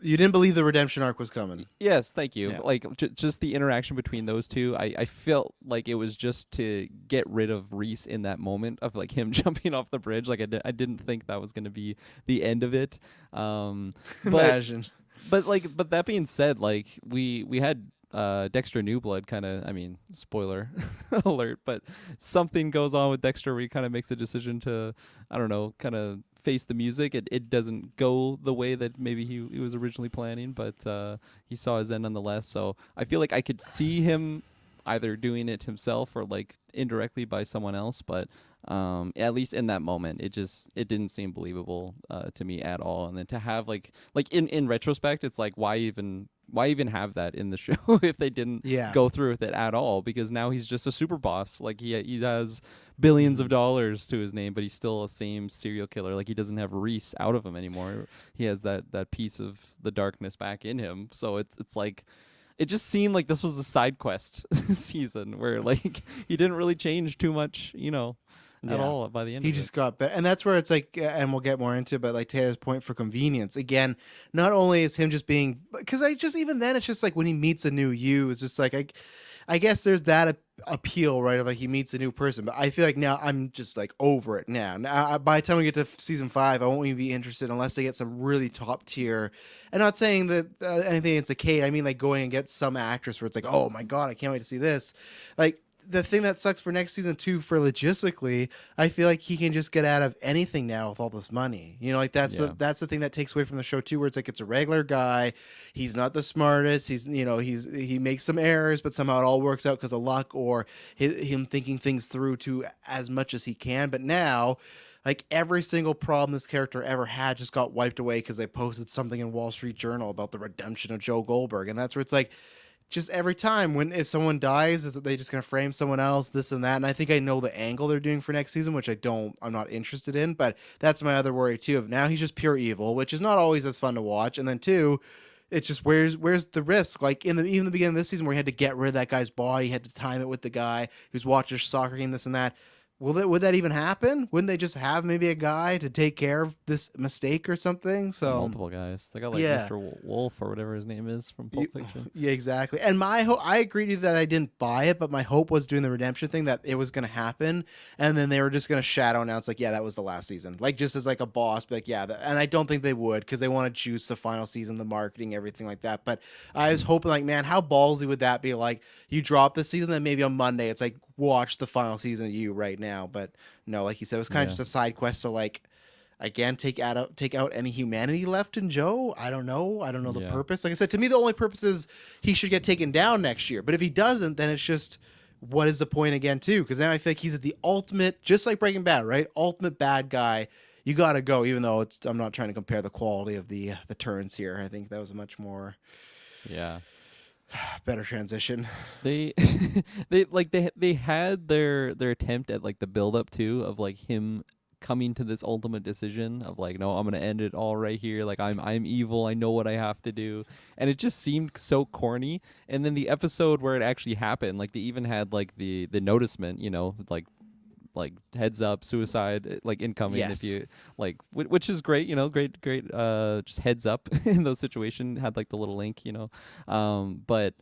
You didn't believe the redemption arc was coming. Yes, thank you. Yeah. Like just the interaction between those two, I felt like it was just to get rid of Reese in that moment of like him jumping off the bridge. Like I didn't think that was going to be the end of it. But Imagine. but that being said, like we had Dexter Newblood kind of, I mean, spoiler alert, but something goes on with Dexter where he kind of makes a decision to, I don't know, kind of face the music. It doesn't go the way that maybe he was originally planning, but he saw his end nonetheless. So I feel like I could see him either doing it himself or like indirectly by someone else, but at least in that moment it didn't seem believable to me at all. And then to have like in retrospect, it's like why even have that in the show if they didn't go through with it at all? Because now he's just a super boss. Like he has billions of dollars to his name, but he's still a same serial killer. Like he doesn't have Reese out of him anymore. He has that piece of the darkness back in him. So it's like it just seemed like this was a side quest season where like he didn't really change too much, at all by the end. He of just it. got better, and that's where it's like, and we'll get more into it, but like Taylor's point for convenience again. Not only is him just being, because even then it's just like when he meets a new you, it's just like I guess there's that appeal, right? Of like he meets a new person, but I feel like now I'm just like over it now. By the time we get to season 5, I won't even be interested unless they get some really top tier. And not saying that anything against the Kate. I mean like going and get some actress where it's like, oh my god, I can't wait to see this. Like the thing that sucks for next season too, for logistically, I feel like he can just get out of anything now with all this money. Like that's the thing that takes away from the show too, where it's like it's a regular guy. He's not the smartest. He makes some errors, but somehow it all works out because of luck or him thinking things through to as much as he can. But now, like every single problem this character ever had just got wiped away because they posted something in Wall Street Journal about the redemption of Joe Goldberg, and that's where it's like, just every time if someone dies, is they just going to frame someone else, this and that? And I think I know the angle they're doing for next season, which I'm not interested in, but that's my other worry too, of now he's just pure evil, which is not always as fun to watch. And then two, it's just where's the risk? Like even the beginning of this season where he had to get rid of that guy's body, he had to time it with the guy who's watching a soccer game, this and that. Would that even happen? Wouldn't they just have maybe a guy to take care of this mistake or something? So multiple guys. They got like Mr. Wolf or whatever his name is from Pulp Fiction. Yeah, exactly. And I agree with you that I didn't buy it, but my hope was doing the redemption thing that it was going to happen, and then they were just going to shadow announce like, yeah, that was the last season, like just as like a boss, but like and I don't think they would because they want to juice the final season, the marketing, everything like that. But I was hoping like, man, how ballsy would that be? Like you drop the season, then maybe on Monday it's like watch the final season of you right now. But no, like you said, it was kind of just a side quest to like, again, take out any humanity left in Joe. I don't know the purpose. Like I said, to me the only purpose is he should get taken down next year, but if he doesn't, then it's just, what is the point again too? Because now I feel like he's at the ultimate, just like Breaking Bad, right? Ultimate bad guy. You gotta go, even though I'm not trying to compare the quality of the turns here. I think that was a much more better transition. They they had their attempt at like the build up too of like him coming to this ultimate decision of like, no, I'm gonna end it all right here. Like I'm evil. I know what I have to do, and it just seemed so corny. And then the episode where it actually happened, like they even had like the noticement, like heads up, suicide, like incoming. If you like, which is great, great, just heads up in those situations. Had like the little link, but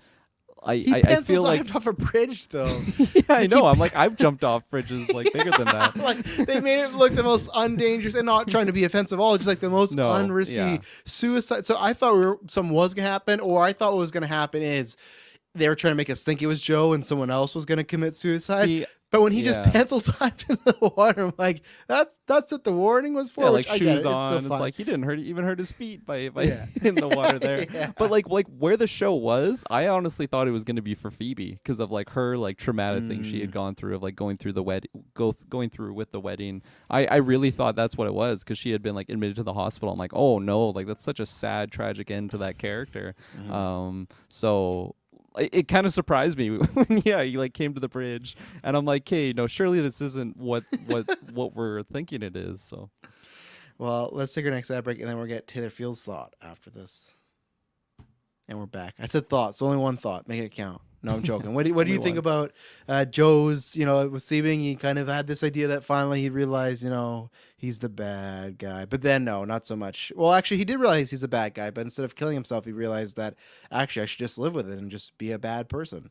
I feel like off a bridge though. Yeah, I know. I'm like, I've jumped off bridges like bigger than that. Like they made it look the most undangerous, and not trying to be offensive at all, just like the most unrisky suicide. So I thought something was gonna happen, or I thought what was gonna happen is they were trying to make us think it was Joe and someone else was gonna commit suicide. See, But when he just Yeah. pencil typed in the water, I'm like, that's what the warning was for. Yeah, which like I get it. shoes on. So It's fun. like he didn't even hurt his feet by Yeah. in the water there. Yeah. But like where the show was, I honestly thought it was going to be for Phoebe because of like her like traumatic thing she had gone through of like going through the going through with the wedding. I really thought that's what it was because she had been like admitted to the hospital. I'm like, oh no, like that's such a sad, tragic end to that character. So it kind of surprised me when he like came to the bridge and I'm like, hey, no, surely this isn't what we're thinking it is. So Well, let's take our next ad break, and then we'll get Taylor Field's thought after this. And we're back. I said thoughts. Only one thought. Make it count. No, I'm joking. What do you think about Joe's, it was seeming he kind of had this idea that finally he realized, he's the bad guy. But then, no, not so much. Well, actually, he did realize he's a bad guy, but instead of killing himself, he realized that, actually, I should just live with it and just be a bad person.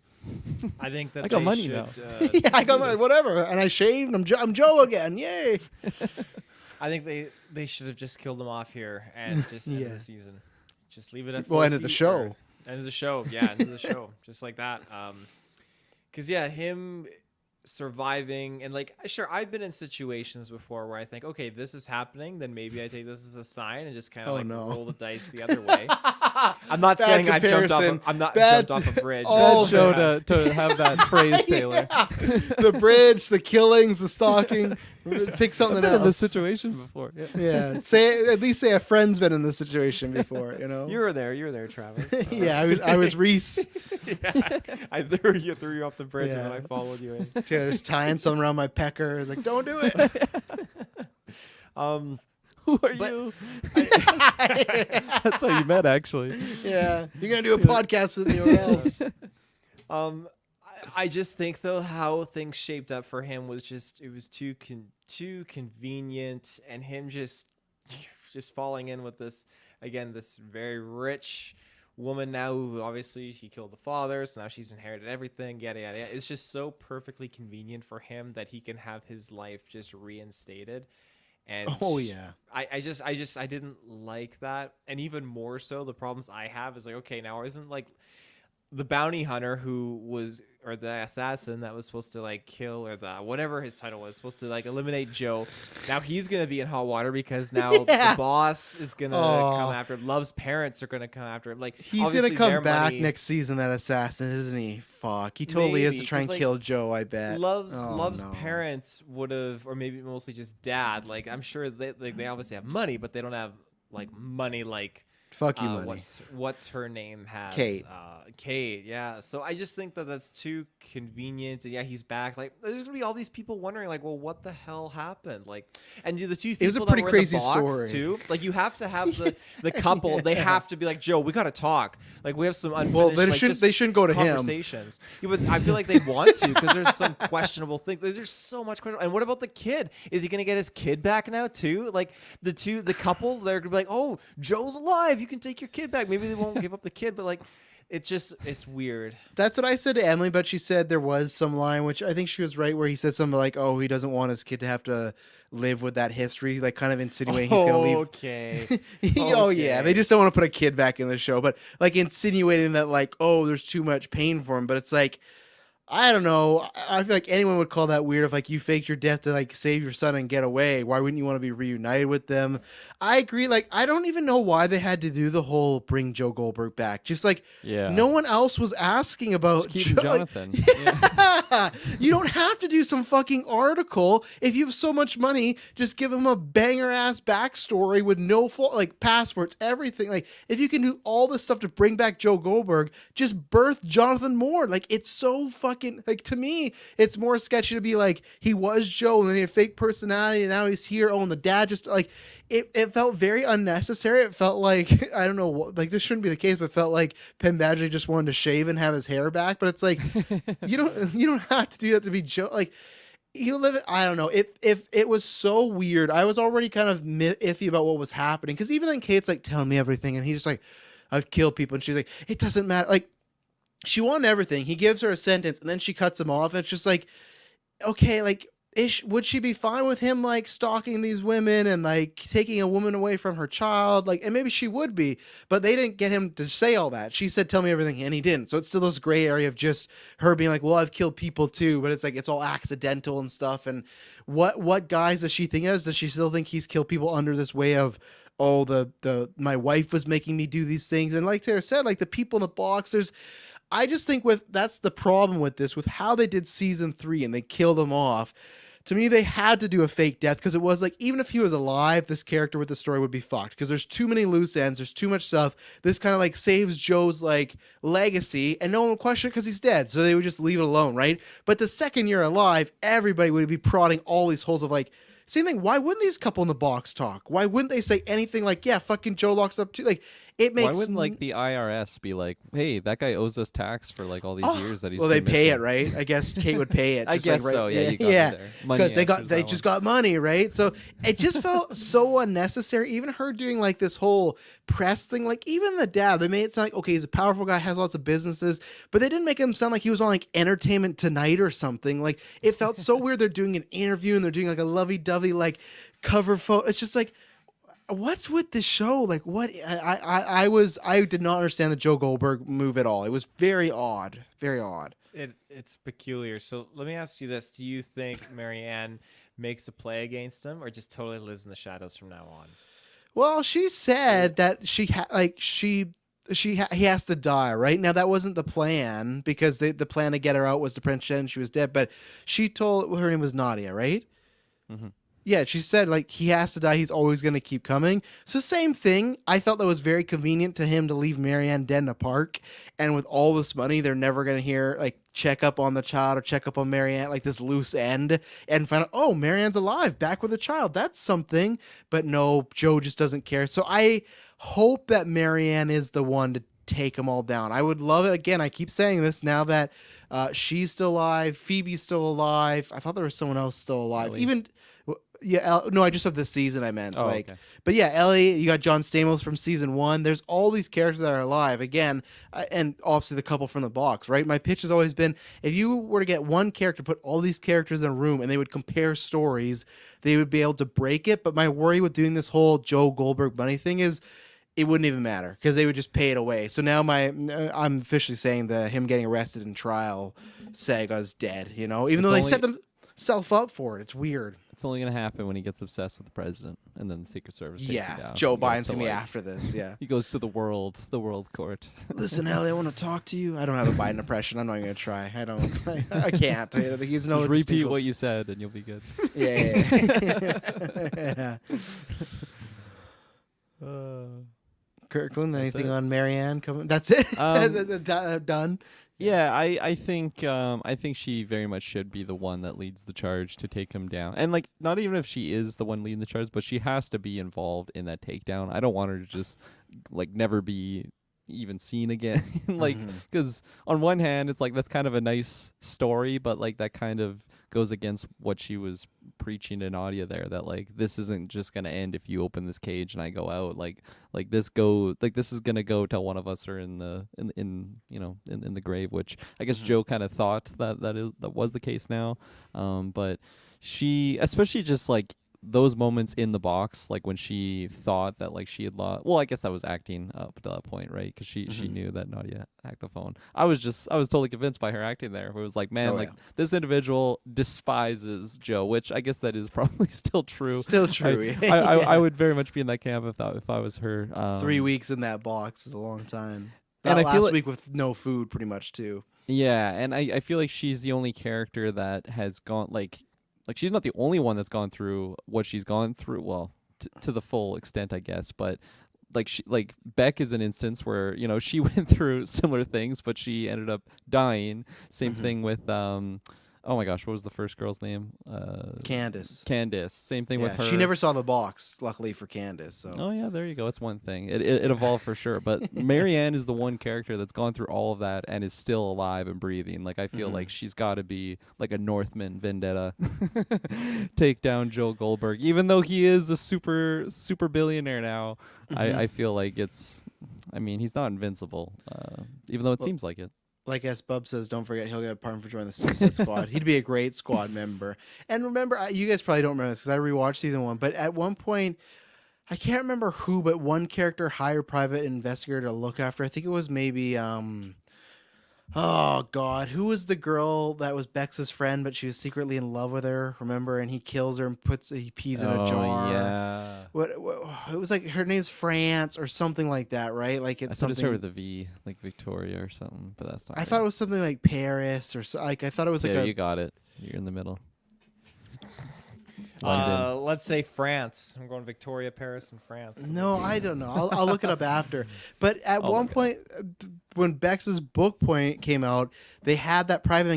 I think that I got they money should, now. Yeah, I got my, whatever. And I shaved. I'm Joe again. Yay. I think they should have just killed him off here and just ended Yeah. the season. Just leave it at Well, end of the show. End of the show. Yeah, end of the show. Just like that. Because him surviving and like sure, I've been in situations before where I think, okay, this is happening, then maybe I take this as a sign and just kind of roll the dice the other way. I'm not Bad saying I've jumped comparison. jumped off a bridge. Oh, bad show to have that phrase, Taylor. Yeah. The bridge, the killings, the stalking. Pick something I've been else. in this situation before. Yeah. Yeah, at least say a friend's been in this situation before. You were there, Travis. Yeah, I was Reese. Yeah, I threw you off the bridge Yeah. and then I followed you in. Taylor's tying something around my pecker. I was like, don't do it. Who are you? That's how you met, actually. Yeah, you're gonna do a podcast with me or else. I just think though how things shaped up for him was just it was too convenient, and him just falling in with this very rich woman now who obviously he killed the father, so now she's inherited everything, yada yada yada. It's just so perfectly convenient for him that he can have his life just reinstated. And I didn't like that. And even more so, the problems I have is like, okay, now isn't like the bounty hunter or the assassin that was supposed to like kill, or the whatever his title was, supposed to like eliminate Joe. Now he's gonna be in hot water because now the boss is gonna come after him. Love's parents are gonna come after him. Like He's gonna come back money, next season. That assassin, isn't he? Fuck, he totally is to maybe, try and 'cause, like, kill Joe. I bet. Love's no. parents would have, or maybe mostly just dad. Like I'm sure they obviously have money, but they don't have like money like. Fuck you, money. What's her name has? Kate. Kate, yeah. So I just think that that's too convenient. And yeah, he's back. Like, there's gonna be all these people wondering, like, well, what the hell happened? Like, and the two people was a that pretty were crazy in the box story. too. Like, you have to have the couple. They have to be like, Joe, we gotta talk. Like, we have some unfinished. Well, they like, shouldn't. just They shouldn't go to him. conversations. Yeah, but I feel like they want to because there's some questionable things. There's so much question. And what about the kid? Is he gonna get his kid back now too? Like the couple, they're gonna be like, oh, Joe's alive. You can take your kid back. Maybe they won't give up the kid, but like, it's weird. That's what I said to Emily, but she said there was some line, which I think she was right, where he said something like, "Oh, he doesn't want his kid to have to live with that history," like kind of insinuating he's gonna leave. Okay. Oh yeah, they just don't want to put a kid back in the show, but like insinuating that like, oh, there's too much pain for him. But it's like, I don't know. I feel like anyone would call that weird if like you faked your death to like save your son and get away. Why wouldn't you want to be reunited with them? I agree. Like, I don't even know why they had to do the whole bring Joe Goldberg back. Just like, no one else was asking about Keep Jonathan. Yeah. You don't have to do some fucking article. If you have so much money, just give him a banger ass backstory with no fault, like passports, everything. Like, if you can do all this stuff to bring back Joe Goldberg, just birth Jonathan Moore. Like, it's so fucking, like, to me, it's more sketchy to be like, he was Joe and then he had a fake personality and now he's here. Oh, and the dad just like, it felt very unnecessary. It felt like, I don't know, like this shouldn't be the case, but it felt like Penn Badgley just wanted to shave and have his hair back. But it's like, you don't have to do that to be Joe. Like, you live it. I don't know. If it was so weird, I was already kind of iffy about what was happening. Because even then Kate's like, tell me everything. And he's just like, I've killed people. And she's like, it doesn't matter. Like, she wanted everything. He gives her a sentence and then she cuts him off. And it's just like, okay, like, would she be fine with him like stalking these women and like taking a woman away from her child? Like, and maybe she would be, but they didn't get him to say all that. She said, "Tell me everything," and he didn't. So it's still this gray area of just her being like, "Well, I've killed people too," but it's like it's all accidental and stuff. And what guys does she think does she still think he's killed people under this way of, oh, the my wife was making me do these things? And like Tara said, like the people in the box, I just think that's the problem with this, with how they did season 3 and they killed him off. To me, they had to do a fake death because it was like, even if he was alive, this character with the story would be fucked because there's too many loose ends. There's too much stuff. This kind of like saves Joe's like legacy and no one would question it because he's dead. So they would just leave it alone, right? But the second you're alive, everybody would be prodding all these holes of like, same thing. Why wouldn't these couple in the box talk? Why wouldn't they say anything like, yeah, fucking Joe locked up too? Like, it makes. Why wouldn't like the IRS be like, hey, that guy owes us tax for like all these years that he's. Well, they been pay missing. it, right? I guess Kate would pay it. I just guess like, right, so. Yeah, you got me yeah, there. Because they just got money, right? So it just felt so unnecessary. Even her doing like this whole press thing, like even the dad, they made it sound like, okay, he's a powerful guy, has lots of businesses, but they didn't make him sound like he was on like Entertainment Tonight or something. Like it felt so weird. They're doing an interview and they're doing like a lovey-dovey like cover photo. It's just like, what's with this show? Like what? I did not understand the Joe Goldberg move at all. It was very odd. Very odd. It's peculiar. So let me ask you this: do you think Marianne makes a play against him, or just totally lives in the shadows from now on? Well, she said that he has to die, right? Now that wasn't the plan because the plan to get her out was to pretend she was dead. But she told her name was Nadia, right? Mm-hmm. Yeah, she said like he has to die. He's always going to keep coming. So same thing. I felt that was very convenient to him to leave Marianne dead in a park. And with all this money, they're never going to hear like check up on the child or check up on Marianne, like this loose end, and find out, oh, Marianne's alive, back with the child. That's something. But no, Joe just doesn't care. So I hope that Marianne is the one to take them all down. I would love it. Again, I keep saying this now that she's still alive. Phoebe's still alive. I thought there was someone else still alive. Ellie. Even... Yeah, no, I just have this season I meant. Oh, like, okay. But yeah, Ellie, you got John Stamos from season 1. There's all these characters that are alive again, and obviously the couple from the box, right? My pitch has always been, if you were to get one character, put all these characters in a room, and they would compare stories, they would be able to break it. But my worry with doing this whole Joe Goldberg money thing is, it wouldn't even matter because they would just pay it away. So now I'm officially saying that him getting arrested in trial saga is dead. You know, even though they set themselves up for it, it's weird. It's only going to happen when he gets obsessed with the president, and then the Secret Service takes him down. Joe He goes Biden's to, to me like- after this. Yeah. He goes to the world court. Listen, Ellie, I want to talk to you. I don't have a Biden impression. I'm not even gonna try. I don't. I can't. He's no. Just repeat distinguishable- what you said, and you'll be good. Yeah. Kirkland, anything it. on Marianne coming? That's it. Done. Yeah, I think she very much should be the one that leads the charge to take him down. And like, not even if she is the one leading the charge, but she has to be involved in that takedown. I don't want her to just like never be even seen again. Like, because on one hand, it's like that's kind of a nice story, but like that kind of goes against what she was preaching to Nadia there, that like this isn't just gonna end if you open this cage and I go out. Like this is gonna go till one of us are in the grave, which I guess Joe kind of thought that was the case now. But she, especially just like those moments in the box, like when she thought that like she had lost. Well, I guess that was acting up to that point, right? Because she knew that Nadia hacked the phone. I was totally convinced by her acting there. Where it was like, man, this individual despises Joe, which I guess that is probably still true. Still true. I would very much be in that camp if I was her. 3 weeks in that box is a long time. And That I feel last like- week with no food, pretty much too. Yeah, and I feel like she's the only character that has gone like she's not the only one that's gone through what she's gone through. Well, to the full extent, I guess, but like Beck is an instance where she went through similar things, but she ended up dying. Same thing with oh my gosh, what was the first girl's name? Candace. Same thing with her. She never saw the box, luckily for Candace. So. Oh yeah, there you go. It's one thing. It evolved for sure. But Marianne is the one character that's gone through all of that and is still alive and breathing. Like I feel like she's got to be like a Northman vendetta, take down Joe Goldberg. Even though he is a super billionaire now, I feel like it's. I mean, he's not invincible, even though it seems like it. like as Bub says, don't forget he'll get a pardon for joining the Suicide Squad. He'd be a great squad member. And remember, you guys probably don't remember this because I rewatched season 1, but at one point, I can't remember who, but one character hired private investigator to look after. I think it was maybe oh God, who was the girl that was Bex's friend, but she was secretly in love with her? Remember? And he kills her and he pees in a jar. Yeah. What it was like? Her name's France or something like that, right? Like I it's thought it something. started with a V, like Victoria or something, but that's not. I thought it was something like Paris or like I thought it was like yeah, a. you got it. You're in the middle. London. Let's say France. I'm going Victoria, Paris, and France. No, I don't know. I'll look it up after. But at I'll one look it point, when Bex's book point came out, they had that private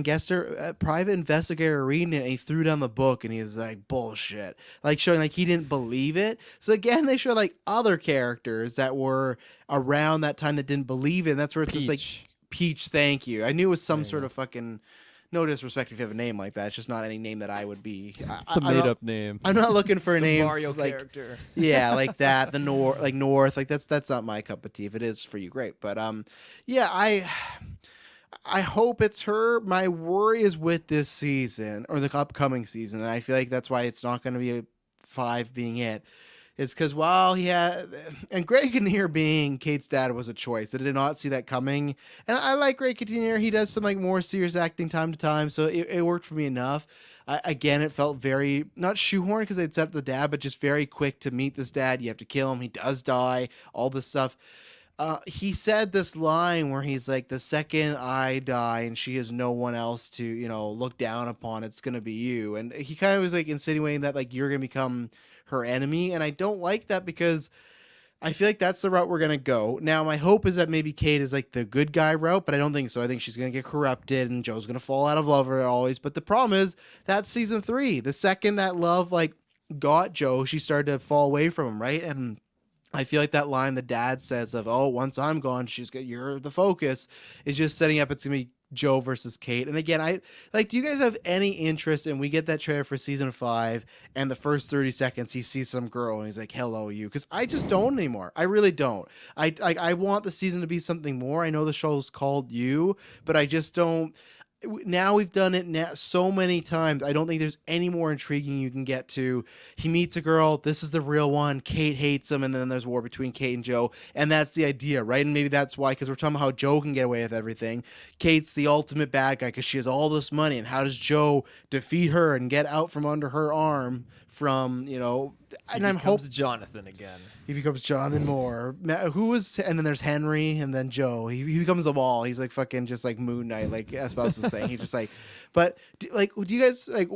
investigator reading it, and he threw down the book, and he was like, "Bullshit!" Like showing like he didn't believe it. So again, they show like other characters that were around that time that didn't believe it. And that's where it's just like Peach. Thank you. I knew it was some sort of fucking. No disrespect if you have a name like that. It's just not any name that I would be. It's a made-up name. I'm not looking for a name Mario like character. yeah, like that. The North, like that's not my cup of tea. If it is for you, great. But yeah, I hope it's her. My worry is with this season or the upcoming season, and I feel like that's why it's not going to be a 5 being it. It's because while he had, and Greg Kinnear being Kate's dad was a choice. I did not see that coming. And I like Greg Kinnear. He does some like more serious acting time to time. So it worked for me enough. Again, it felt very, not shoehorned because they'd set up the dad, but just very quick to meet this dad. You have to kill him. He does die, all this stuff. He said this line where he's like, the second I die and she has no one else to, look down upon, it's going to be you. And he kind of was like insinuating that like you're going to become her enemy. And I don't like that because I feel like that's the route we're going to go. Now, my hope is that maybe Kate is like the good guy route, but I don't think so. I think she's going to get corrupted and Joe's going to fall out of love with her always. But the problem is that's season 3. The second that love like got Joe, she started to fall away from him, right? And I feel like that line the dad says of, oh, once I'm gone, you're the focus, is just setting up it's going to be Joe versus Kate. And again, do you guys have any interest in, we get that trailer for season 5 and the first 30 seconds he sees some girl and he's like, hello, you? Because I just don't anymore. I really don't. I want the season to be something more. I know the show's called You, but I just don't. Now we've done it so many times. I don't think there's any more intriguing you can get to. He meets a girl. This is the real one. Kate hates him. And then there's war between Kate and Joe. And that's the idea, right? And maybe that's why, because we're talking about how Joe can get away with everything. Kate's the ultimate bad guy because she has all this money. And how does Joe defeat her and get out from under her arm from, and I'm hoping Jonathan again. He becomes Jonathan Moore. And then there's Henry, and then Joe. He becomes them all. He's like fucking just like Moon Knight, like Espouse was saying. He's just like, but do you guys like?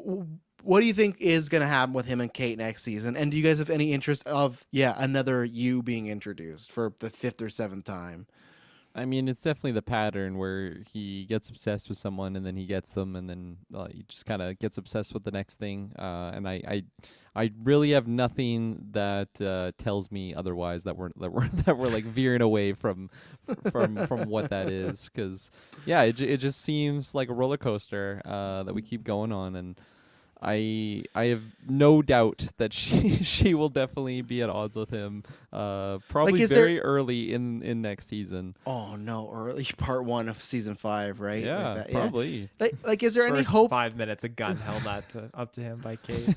What do you think is gonna happen with him and Kate next season? And do you guys have any interest of another you being introduced for the 5th or 7th time? I mean, it's definitely the pattern where he gets obsessed with someone and then he gets them and then he just kind of gets obsessed with the next thing. And I really have nothing that tells me otherwise that we're like veering away from what that is. Because it just seems like a roller coaster that we keep going on. And I have no doubt that she will definitely be at odds with him. Probably very early in next season. Oh no, early part 1 of season 5, right? Yeah, like that, probably. Like, is there any First hope? 5 minutes, a gun held up to him by Kate.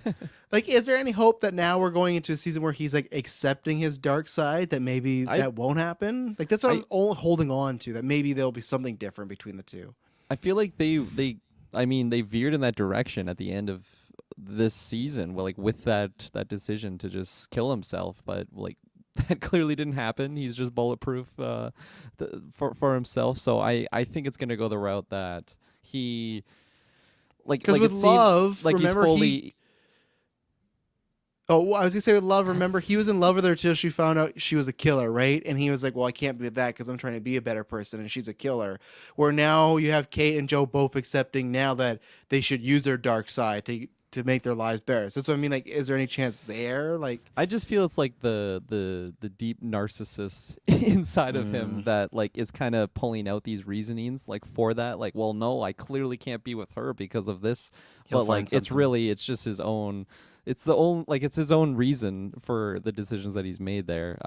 Like, is there any hope that now we're going into a season where he's like accepting his dark side? That maybe that won't happen. Like that's what I'm holding on to. That maybe there'll be something different between the two. I feel like they veered in that direction at the end of this season, with that decision to just kill himself, but like that clearly didn't happen. He's just bulletproof for himself. So I think it's gonna go the route that he because with love, like remember he's fully. I was gonna say with love. Remember, he was in love with her till she found out she was a killer, right? And he was like, "Well, I can't be with that because I'm trying to be a better person, and she's a killer." Where now you have Kate and Joe both accepting now that they should use their dark side to make their lives better. So that's what I mean. Like, is there any chance there? Like, I just feel it's like the deep narcissist inside of him that like is kind of pulling out these reasonings like for that. Like, well, no, I clearly can't be with her because of this. But like, it's just his own. It's his own reason for the decisions that he's made there.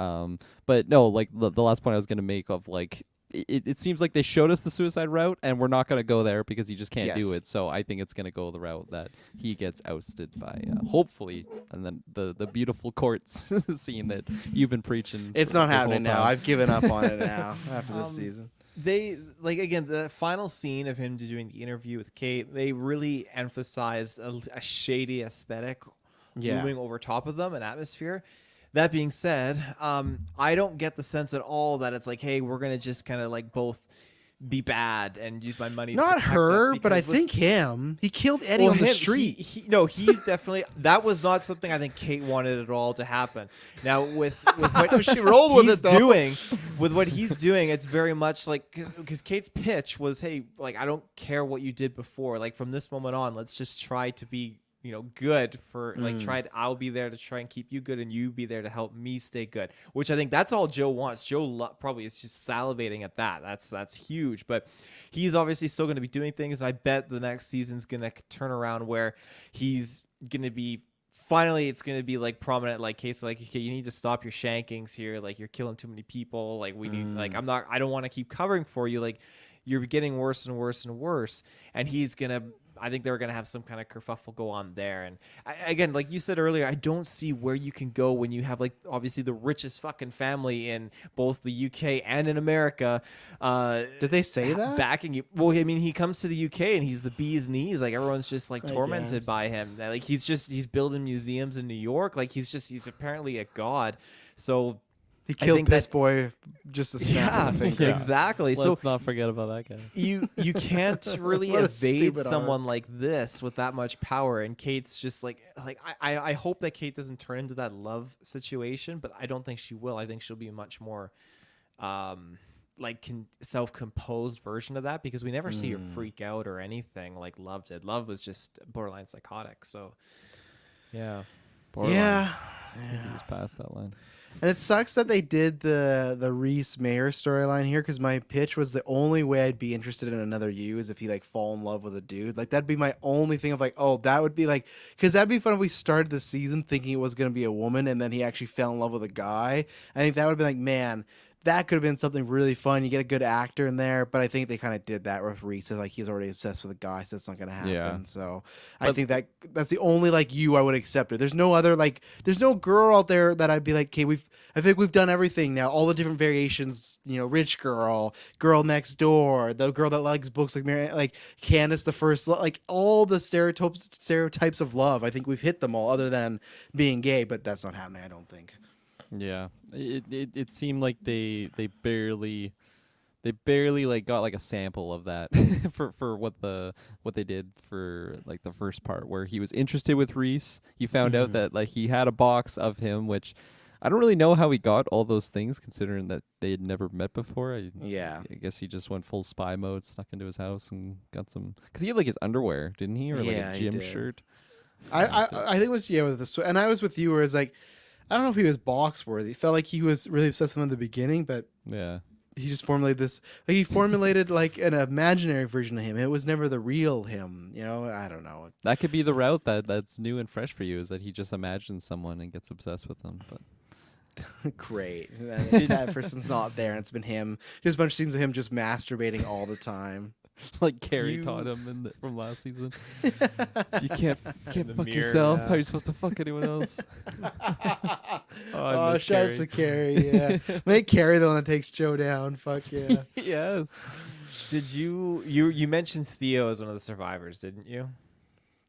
But no, like the last point I was gonna make of like it seems like they showed us the suicide route, and we're not going to go there because he just can't do Yes. it. So I think it's going to go the route that he gets ousted by, hopefully, and then the beautiful courts scene that you've been preaching. It's for not the whole happening now. time. I've given up on it now after this season. They like again the final scene of him doing the interview with Kate. They really emphasized a shady aesthetic looming over top of them, an atmosphere. That being said, I don't get the sense at all that it's like, hey, we're gonna just kind of like both be bad and use my money. Not to protect her, us but I because with- think him. He killed Eddie Well, on the him- street. No, he's definitely that was not something I think Kate wanted at all to happen. Now with what She rolled with he's it, though. doing, with what he's doing, it's very much like because Kate's pitch was, hey, like I don't care what you did before. Like from this moment on, let's just try to be good for like I'll be there to try and keep you good and you be there to help me stay good, which I think that's all Joe wants. Joe probably is just salivating at that. That's huge, but he's obviously still going to be doing things, and I bet the next season's going to turn around where he's going to be finally it's going to be like prominent, like case like, okay, you need to stop your shankings here, like you're killing too many people, like we need like I don't want to keep covering for you, like you're getting worse and worse and worse, and he's going to I think they're going to have some kind of kerfuffle go on there. And again, like you said earlier, I don't see where you can go when you have like obviously the richest fucking family in both the UK and in America. Did they say that? Backing you. Well, I mean, he comes to the UK and he's the bee's knees. Like everyone's just like I tormented guess. by him. Like he's building museums in New York. Like he's apparently a god. So He I killed think Piss that- Boy just a snap of the finger. exactly. Let's So not forget about that guy. you can't really What a evade stupid someone like this with that much power, and Kate's just like I hope that Kate doesn't turn into that love situation, but I don't think she will. I think she'll be a much more self-composed version of that, because we never see her freak out or anything like Love did. Love was just borderline psychotic. So yeah. Yeah. I think he was past that line. And it sucks that they did the Reese Mayer storyline here, because my pitch was the only way I'd be interested in another you is if he like fall in love with a dude. Like that'd be my only thing of like, oh, that would be like, because that'd be fun if we started the season thinking it was going to be a woman and then he actually fell in love with a guy. I think that would have been like, man, that could have been something really fun. You get a good actor in there, but I think they kind of did that with Reese. Like he's already obsessed with a guy, so it's not going to happen. Yeah. So I think that's the only like you I would accept it. There's no other like, there's no girl out there that I'd be like, okay, I think we've done everything now. All the different variations, rich girl, girl next door, the girl that likes books like Mary, like Candace the First, like all the stereotypes of love. I think we've hit them all, other than being gay, but that's not happening. I don't think. Yeah, it seemed like they barely like got like a sample of that for what they did for like the first part, where he was interested with Reese. You found out that like he had a box of him, which I don't really know how he got all those things, considering that they had never met before. I guess he just went full spy mode, snuck into his house and got some, because he had like his underwear, didn't he, or like Yeah, a he gym did. shirt. I think it was with the and I was with you, where it's like, I don't know if he was box worthy. It felt like he was really obsessed with him in the beginning, but Yeah. he just formulated this. Like he formulated like an imaginary version of him. It was never the real him. I don't know. That could be the route that's new and fresh for you, is that he just imagines someone and gets obsessed with them. But Great. That person's not there, and it's been him. Just a bunch of scenes of him just masturbating all the time. like Carrie You- taught him from last season. You can't the fuck mirror, yourself. yeah. How are you supposed to fuck anyone else? I miss shouts to Carrie. Yeah, make Carrie the one that takes Joe down. Fuck yeah. Yes. Did you mentioned Theo as one of the survivors, didn't you?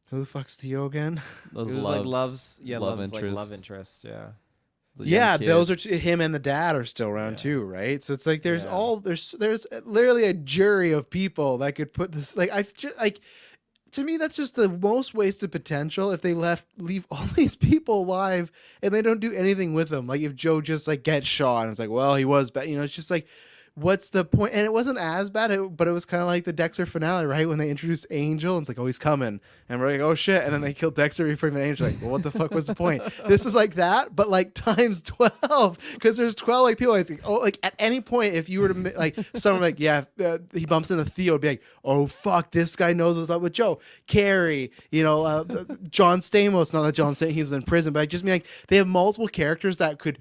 Who the fuck's Theo again? Those It was like Love's love interest. interest, yeah. The young Yeah, kid. those are him and the dad are still around Yeah. too, right? So it's like there's Yeah. there's literally a jury of people that could put this to me that's just the most wasted potential if they leave all these people alive and they don't do anything with them. Like if Joe just like gets shot and it's like, well, he was bad, it's just like, what's the point? And it wasn't as bad, but it was kind of like the Dexter finale, right? When they introduced Angel, and it's like, oh, he's coming, and we're like, oh shit, and then they killed Dexter before even Angel. Like, well, what the fuck was the point? This is like that, but like times 12, because there's 12 like people. I think, oh, like at any point, if you were to like someone like, yeah, he bumps into Theo, it'd be like, oh fuck, this guy knows what's up with Joe. Carrie, John Stamos. Not that John Stamos, he's in prison, but I just mean like they have multiple characters that could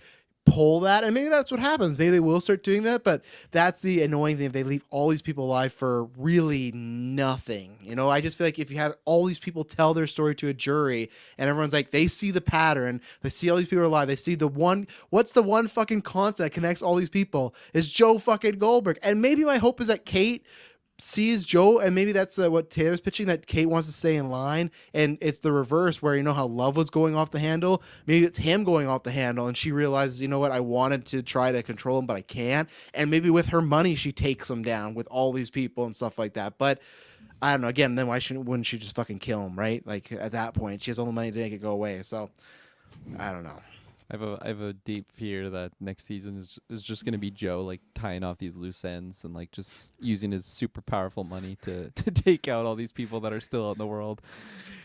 pull that, and maybe that's what happens. Maybe they will start doing that, but that's the annoying thing. If they leave all these people alive for really nothing, I just feel like if you have all these people tell their story to a jury, and everyone's like, they see the pattern, they see all these people alive, they see what's the one fucking constant that connects all these people is Joe fucking Goldberg. And maybe my hope is that Kate sees Joe, and maybe that's what Taylor's pitching, that Kate wants to stay in line, and it's the reverse where how Love was going off the handle, maybe it's him going off the handle, and she realizes, what, I wanted to try to control him, but I can't, and maybe with her money she takes him down with all these people and stuff like that. But I don't know, again, then wouldn't she just fucking kill him, right? Like, at that point she has all the money to make it go away. So I don't know. I have a deep fear that next season is just going to be Joe like tying off these loose ends and like just using his super powerful money to take out all these people that are still out in the world.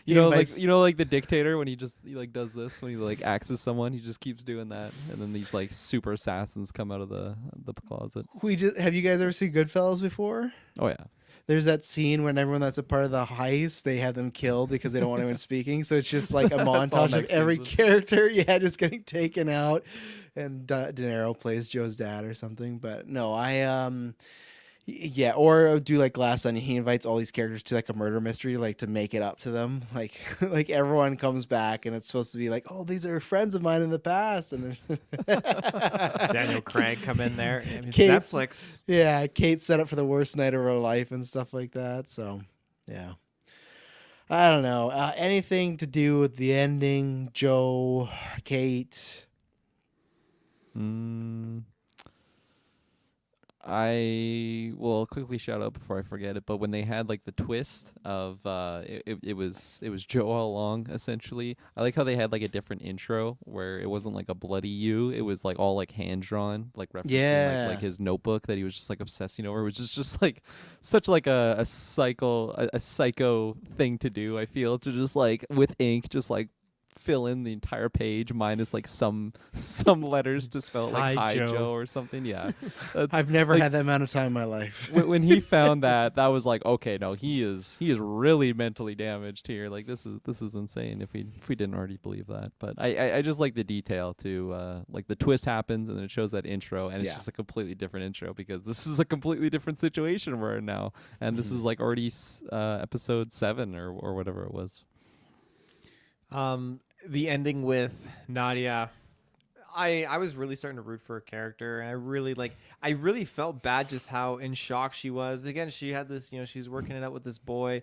Like the dictator when he like does this when he like axes someone, he just keeps doing that, and then these like super assassins come out of the closet. Have you guys ever seen Goodfellas before? Oh yeah. There's that scene when everyone that's a part of the heist, they have them killed because they don't want anyone speaking. So it's just like a montage of every character, just getting taken out. And De Niro plays Joe's dad or something. But no, or do like Glass Onion. He invites all these characters to like a murder mystery, like to make it up to them. Like like everyone comes back, and it's supposed to be like, oh, these are friends of mine in the past. And Daniel Craig come in there. It's Netflix. Yeah, Kate set up for the worst night of her life and stuff like that. So yeah, I don't know. Anything to do with the ending, Joe, Kate? I will quickly shout out before I forget it, but when they had like the twist of it was Joe all along, essentially. I like how they had like a different intro where it wasn't like a bloody you, it was like all like hand drawn, like referencing like his notebook that he was just like obsessing over, which is just like such like a psycho thing to do. I feel to just like with ink just like fill in the entire page minus like some letters to spell it like hi Joe or something. Yeah, I've never had that amount of time in my life. when he found that was like, okay, no, he is really mentally damaged here. Like this is insane if we didn't already believe that. But I just like the detail too. Like the twist happens and then it shows that intro, and it's just a completely different intro because this is a completely different situation we're in now, and this is like already episode 7 or whatever it was. The ending with Nadia, I was really starting to root for her character, and I really felt bad just how in shock she was. Again, she had this, she's working it out with this boy.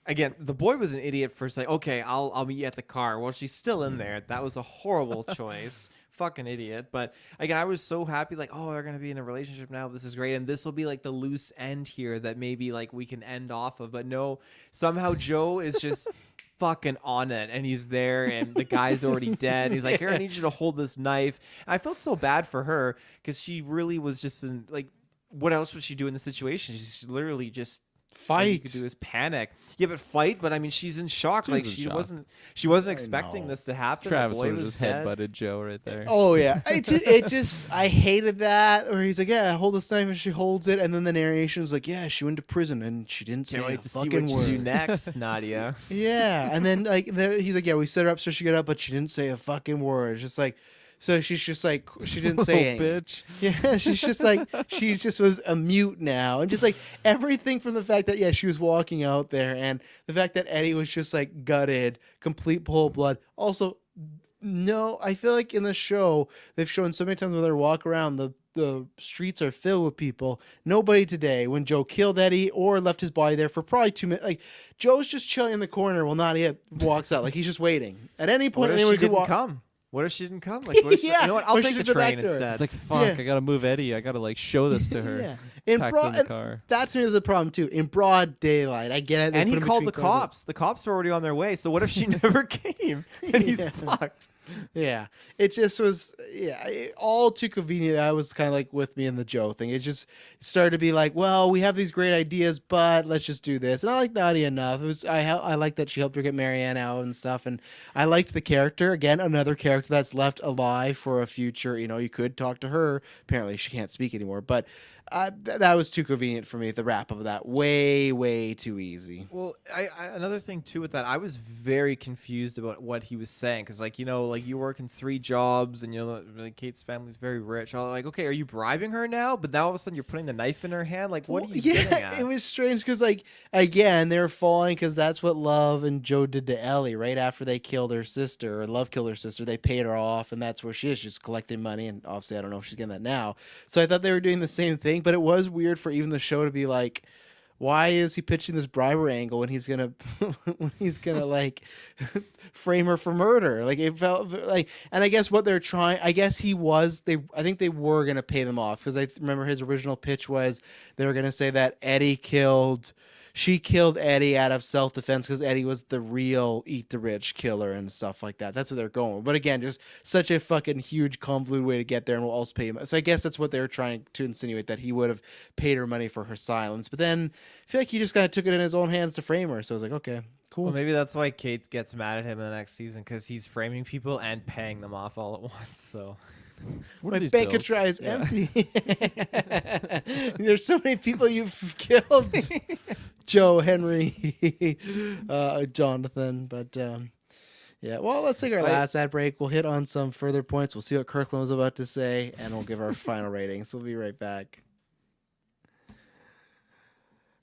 Again, the boy was an idiot for saying, okay, I'll meet you at the car. Well, she's still in there. That was a horrible choice. Fucking idiot. But again, I was so happy, like, oh, they're gonna be in a relationship now. This is great, and this will be like the loose end here that maybe like we can end off of. But no, somehow Joe is just fucking on it, and he's there, and the guy's already dead. He's like, here, I need you to hold this knife. And I felt so bad for her because she really was just in, like, what else would she do in the situation? She's literally just fight. All you could do is panic. Yeah, but fight. But I mean, she's in shock. She wasn't expecting this to happen. Travis would have just headbutted Joe right there. Oh yeah, I hated that. Or he's like, yeah, hold this knife, and she holds it, and then the narration's like, yeah, she went to prison and she didn't say a fucking word. See what you do next, Nadia. Yeah, and then like he's like, yeah, we set her up so she got up, but she didn't say a fucking word. It's just like. So she's just like, she didn't say anything. Bitch. Yeah, she's just like, she just was a mute now. And just like everything from the fact that, she was walking out there, and the fact that Eddie was just like gutted, complete pool of blood. Also, no, I feel like in the show, they've shown so many times when they walk around, the streets are filled with people. Nobody today, when Joe killed Eddie or left his body there for probably 2 minutes, like Joe's just chilling in the corner while Nadia walks out. Like he's just waiting. At any point, anyone could walk. Come? What if she didn't come? Like, what if you know what? I'll take the train instead. It's like, fuck, I gotta move Eddie. I gotta like show this to her. In the car. That to me is the problem too. In broad daylight, I get it. And he called the cops. The cops were already on their way. So what if she never came and he's fucked? Yeah, it just was. All too convenient. That was kind of like with me in the Joe thing. It just started to be like, well, we have these great ideas, but let's just do this. And I like Nadia enough. It was I like that she helped her get Marianne out and stuff, and I liked the character. Again, another character that's left alive for a future. You could talk to her. Apparently, she can't speak anymore, but. That was too convenient for me. The wrap of that way too easy. Well, I another thing too with that, I was very confused about what he was saying because, like like you're working 3 jobs, and like Kate's family's very rich. I'm like, okay, are you bribing her now? But now all of a sudden you're putting the knife in her hand. Like, what are you getting at? It was strange because, like, again, they were falling because that's what Love and Joe did to Ellie right after they killed her sister, or Love killed her sister. They paid her off, and that's where she is, just collecting money. And obviously, I don't know if she's getting that now. So I thought they were doing the same thing, but it was weird for even the show to be like, why is he pitching this bribery angle when he's gonna like frame her for murder? Like, it felt like, and I guess what they're trying, I think they were gonna pay them off, because I remember his original pitch was they were gonna say that she killed Eddie out of self-defense because Eddie was the real eat the rich killer and stuff like that. That's what they're going with. But again, just such a fucking huge convoluted way to get there, and we'll also pay him. So I guess that's what they were trying to insinuate, that he would have paid her money for her silence. But then I feel like he just kind of took it in his own hands to frame her. So I was like, okay, cool. Well, maybe that's why Kate gets mad at him in the next season, because he's framing people and paying them off all at once. So my bank account is empty. There's so many people you've killed. Joe, Henry, Jonathan. But yeah, well, let's take our last ad break. We'll hit on some further points. We'll see what Kirklin was about to say, and we'll give our final ratings. We'll be right back.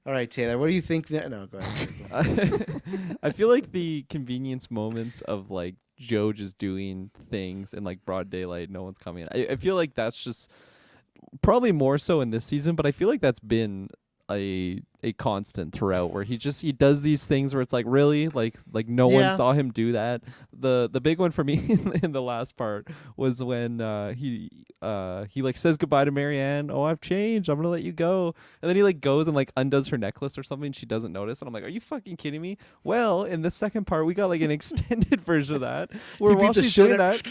All right, Taylor, what do you think? No, go ahead. I feel like the convenience moments of like Joe just doing things in like broad daylight, no one's coming. I feel like that's just probably more so in this season, but I feel like that's been a constant throughout, where he does these things where it's like, really, like no one saw him do that. The big one for me in the last part was when he like says goodbye to Marianne. Oh, I've changed, I'm gonna let you go. And then he like goes and like undoes her necklace or something, she doesn't notice, and I'm like, are you fucking kidding me? Well, in the second part we got like an extended version of that where while she's doing that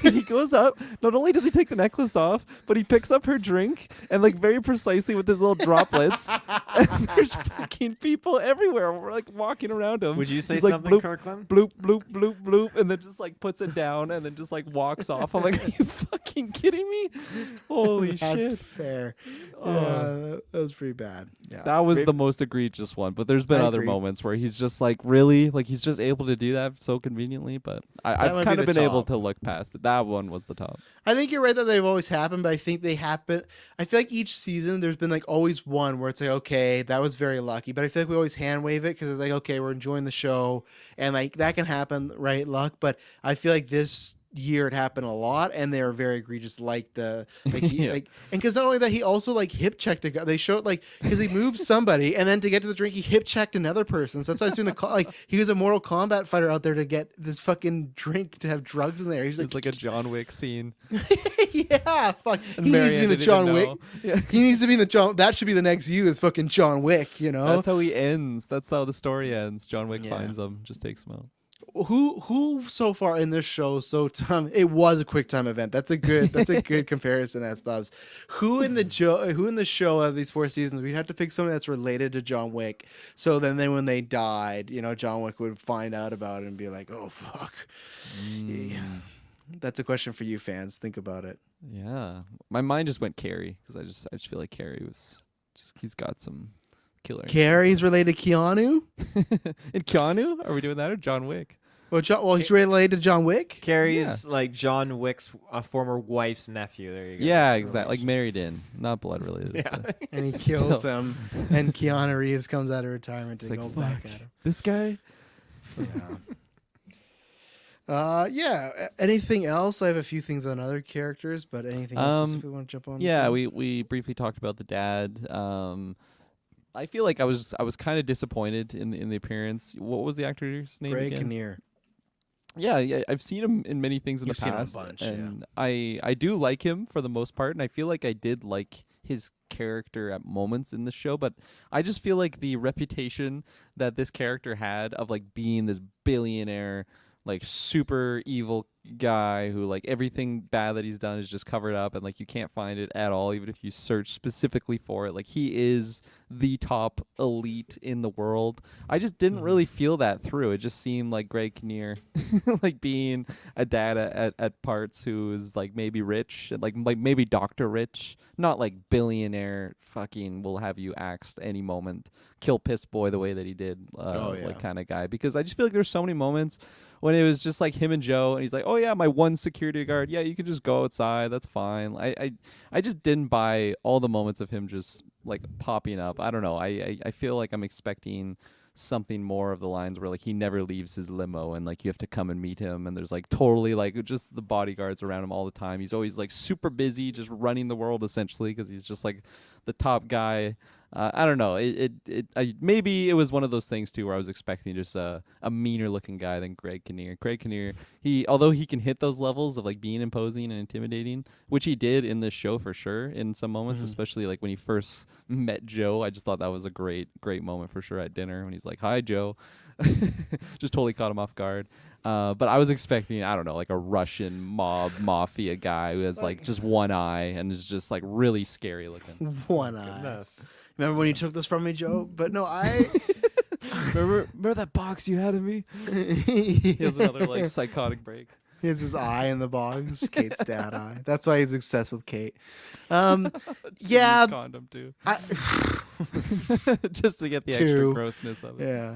he goes up, not only does he take the necklace off, but he picks up her drink and like very precisely with his little droplets and there's fucking people everywhere. We're like walking around him. Would you say He's like, something, bloop, Kirkland? bloop, bloop, bloop, bloop, and then just like puts it down and then just like walks off. I'm like, are you fucking kidding me? Holy shit. That's fair. That was pretty bad. Yeah. That was the most egregious one, but there's been other moments where he's just like, really, like he's just able to do that so conveniently, but I've kind of been able to look past it. That one was the top. I think you're right that they've always happened, but I think they happen. I feel like each season there's been like always one where it's like, okay, that was very lucky, but I feel like we always hand wave it because it's like, okay, we're enjoying the show, and like that can happen, right? Luck, but I feel like this year it happened a lot, and they were very egregious, like and because not only that, he also like hip checked a guy. They showed like, because he moved somebody, and then to get to the drink he hip checked another person. So that's why I was doing like he was a Mortal Kombat fighter out there to get this fucking drink to have drugs in there. He's like, it's like a John Wick scene. Yeah, fuck. And he Marianne needs to be in the John Wick. Yeah. He needs to be in the John. That should be the next you, is fucking John Wick. You know, that's how he ends. That's how the story ends. John Wick finds him, just takes him out. Who so far in this show? So Tom, it was a quick time event. That's a good comparison, as Bob's. Who in the show of these 4 seasons, we had to pick something that's related to John Wick. So then when they died, John Wick would find out about it and be like, oh fuck. Yeah. That's a question for you fans. Think about it. Yeah, my mind just went Carrie, because I just feel like Carrie was just, he's got some killer. Carrie's related to Keanu. And Keanu? Are we doing that, or John Wick? Well, he's related to John Wick. Carrie's like John Wick's former wife's nephew. There you go. Yeah, That's exactly. Like married in, not blood related. Yeah. And he kills him, and Keanu Reeves comes out of retirement to go back at him. This guy. Yeah. Anything else? I have a few things on other characters, but anything else specific we want to jump on? Yeah, we briefly talked about the dad. I feel like I was kind of disappointed in the appearance. What was the actor's name Greg again? Kinnear. Yeah, I've seen him in many things in You've the seen him a past, bunch, and I do like him for the most part, and I feel like I did like his character at moments in the show, but I just feel like the reputation that this character had of like being this billionaire, like super evil guy who like everything bad that he's done is just covered up, and like you can't find it at all even if you search specifically for it. Like he is the top elite in the world. I just didn't really feel that through. It just seemed like Greg Kinnear like being a dad at parts who is like maybe rich and like maybe Dr. Rich, not like billionaire fucking will have you axed any moment, kill piss boy the way that he did, like kind of guy. Because I just feel like there's so many moments when it was just like him and Joe, and he's like, "Oh yeah, my one security guard. Yeah, you can just go outside. That's fine." I just didn't buy all the moments of him just like popping up. I don't know. I feel like I'm expecting something more of the lines where like he never leaves his limo and like you have to come and meet him, and there's like totally like just the bodyguards around him all the time. He's always like super busy just running the world essentially because he's just like the top guy. I don't know. Maybe it was one of those things too where I was expecting just a meaner looking guy than Greg Kinnear. Greg Kinnear, although he can hit those levels of like being imposing and intimidating, which he did in this show for sure in some moments, especially like when he first met Joe. I just thought that was a great moment for sure at dinner when he's like, "Hi, Joe." Just totally caught him off guard. But I was expecting, I don't know, like a Russian mafia guy who has like just one eye and is just like really scary looking. One eye. Goodness. Remember when you took this from me, Joe? But no, remember that box you had of me? He has another like psychotic break. He has his eye in the box, Kate's dad eye. That's why he's obsessed with Kate. Yeah, condom too. Just to get the extra grossness of it. Yeah,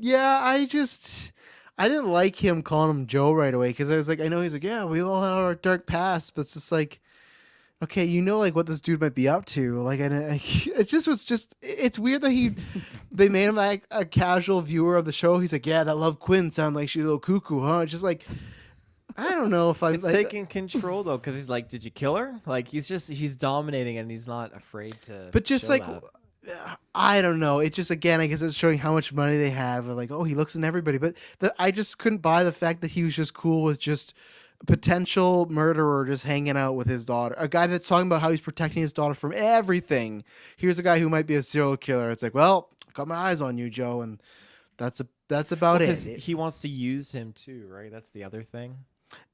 yeah. I didn't like him calling him Joe right away because I was like, I know he's like, yeah, we all have our dark past, but it's just like, okay, you know, like what this dude might be up to. Like, it just was just. It's weird that they made him like a casual viewer of the show. He's like, yeah, that Love Quinn sounded like she's a little cuckoo, huh? It's just like, I don't know if I'm. It's like, taking control though, because he's like, did you kill her? Like he's dominating and he's not afraid to. But just like. That. I don't know. It just, again, I guess it's showing how much money they have. Like, oh, he looks in everybody. But I just couldn't buy the fact that he was just cool with just a potential murderer just hanging out with his daughter. A guy that's talking about how he's protecting his daughter from everything. Here's a guy who might be a serial killer. It's like, well, I got my eyes on you, Joe. And that's about it. Because he wants to use him too, right? That's the other thing.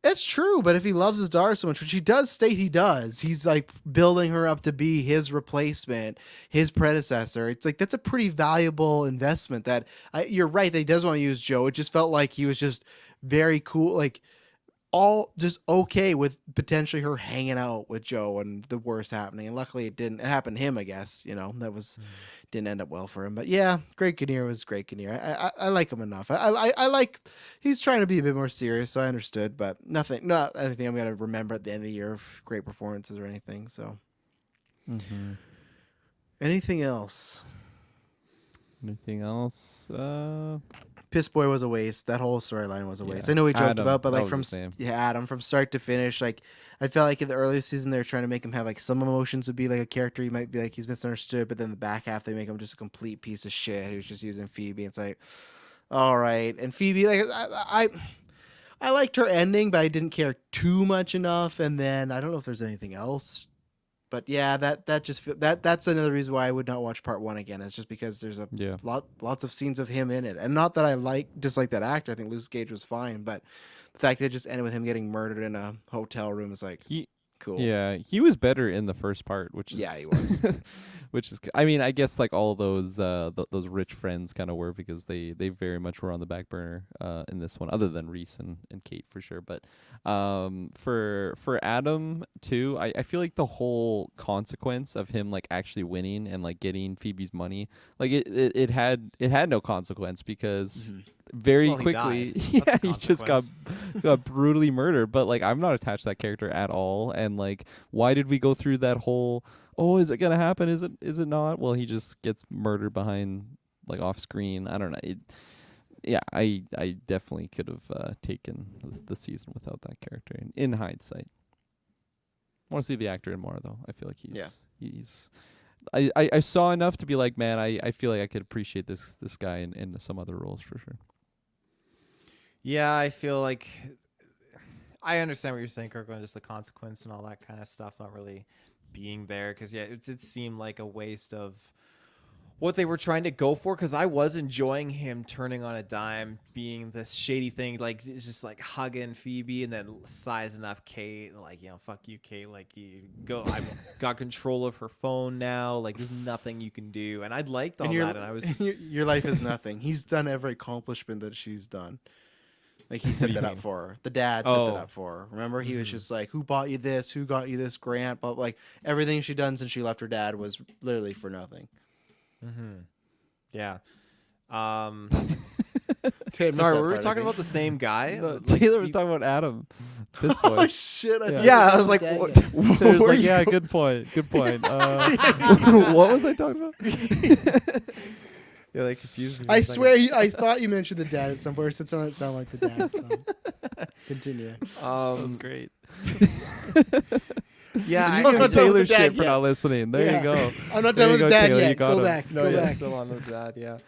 It's true, but if he loves his daughter so much, which he does state he does, he's like building her up to be his replacement, his predecessor. It's like that's a pretty valuable investment. That you're right, that he does want to use Joe. It just felt like he was just very cool, like all just okay with potentially her hanging out with Joe and the worst happening. And luckily it didn't. It happened to him, I guess. You know, that was didn't end up well for him. But yeah, Greg Kinnear was Greg Kinnear. I like him enough. I like he's trying to be a bit more serious, so I understood, but not anything I'm gonna remember at the end of the year of great performances or anything. So anything else? Anything else? Piss Boy was a waste. That whole storyline was a waste. I know we joked about, but like from Adam from start to finish, like I felt like in the early season they were trying to make him have like some emotions, would be like a character he might be like he's misunderstood, but then the back half they make him just a complete piece of shit who's just using Phoebe. It's like, all right, and Phoebe, like I liked her ending, but I didn't care too much enough. And then I don't know if there's anything else. But yeah, that's another reason why I would not watch part one again. It's just because there's lots of scenes of him in it, and not that I dislike that actor. I think Luke Cage was fine, but the fact that it just ended with him getting murdered in a hotel room is like cool. Yeah, he was better in the first part, which is he was. Which is, I mean, I guess like all of those those rich friends kind of were because they very much were on the back burner in this one, other than Reese and Kate for sure. But for Adam too, I feel like the whole consequence of him like actually winning and like getting Phoebe's money, like it had no consequence because very quickly he just got brutally murdered. But like I'm not attached to that character at all, and like why did we go through that whole is it gonna happen? Is it not? Well, he just gets murdered behind like off screen. I don't know. I definitely could have taken the season without that character in hindsight. I want to see the actor in more though. I feel like he's I saw enough to be like, man, I feel like I could appreciate this guy in some other roles for sure. Yeah, I feel like I understand what you're saying, Kirklin, just the consequence and all that kind of stuff, not really being there, because it did seem like a waste of what they were trying to go for, because I was enjoying him turning on a dime, being this shady thing, like it's just like hugging Phoebe and then sizing up Kate, like, you know, fuck you, Kate, like you go, I've got control of her phone now, like there's nothing you can do, and I'd liked all that, and I was your life is nothing. He's done every accomplishment that she's done. Like he set that up for her. The dad set that up for her. Remember, he was just like, "Who bought you this? Who got you this grant?" But like everything she done since she left her dad was literally for nothing. Yeah. Taylor missed Sorry, that were we part, I talking think. about the same guy? No, Like, Taylor was talking about Adam. At this Oh point. shit! I Yeah. thought Yeah, you I was were like, that what, guy. Taylor's where like, you yeah, go- good point. Good point. What was I talking about? Yeah, they confused me. for I a second. swear, I thought you mentioned the dad at some point. Or said something that sounded like the dad. So continue. That was Um, great. yeah, You You don't give know Taylor the dad shit for yet. not listening. There Yeah. you go. I'm not There done you with the go, dad Taylor, you yet. got Go him. back. No, Go yeah, back. still on with that. Yeah.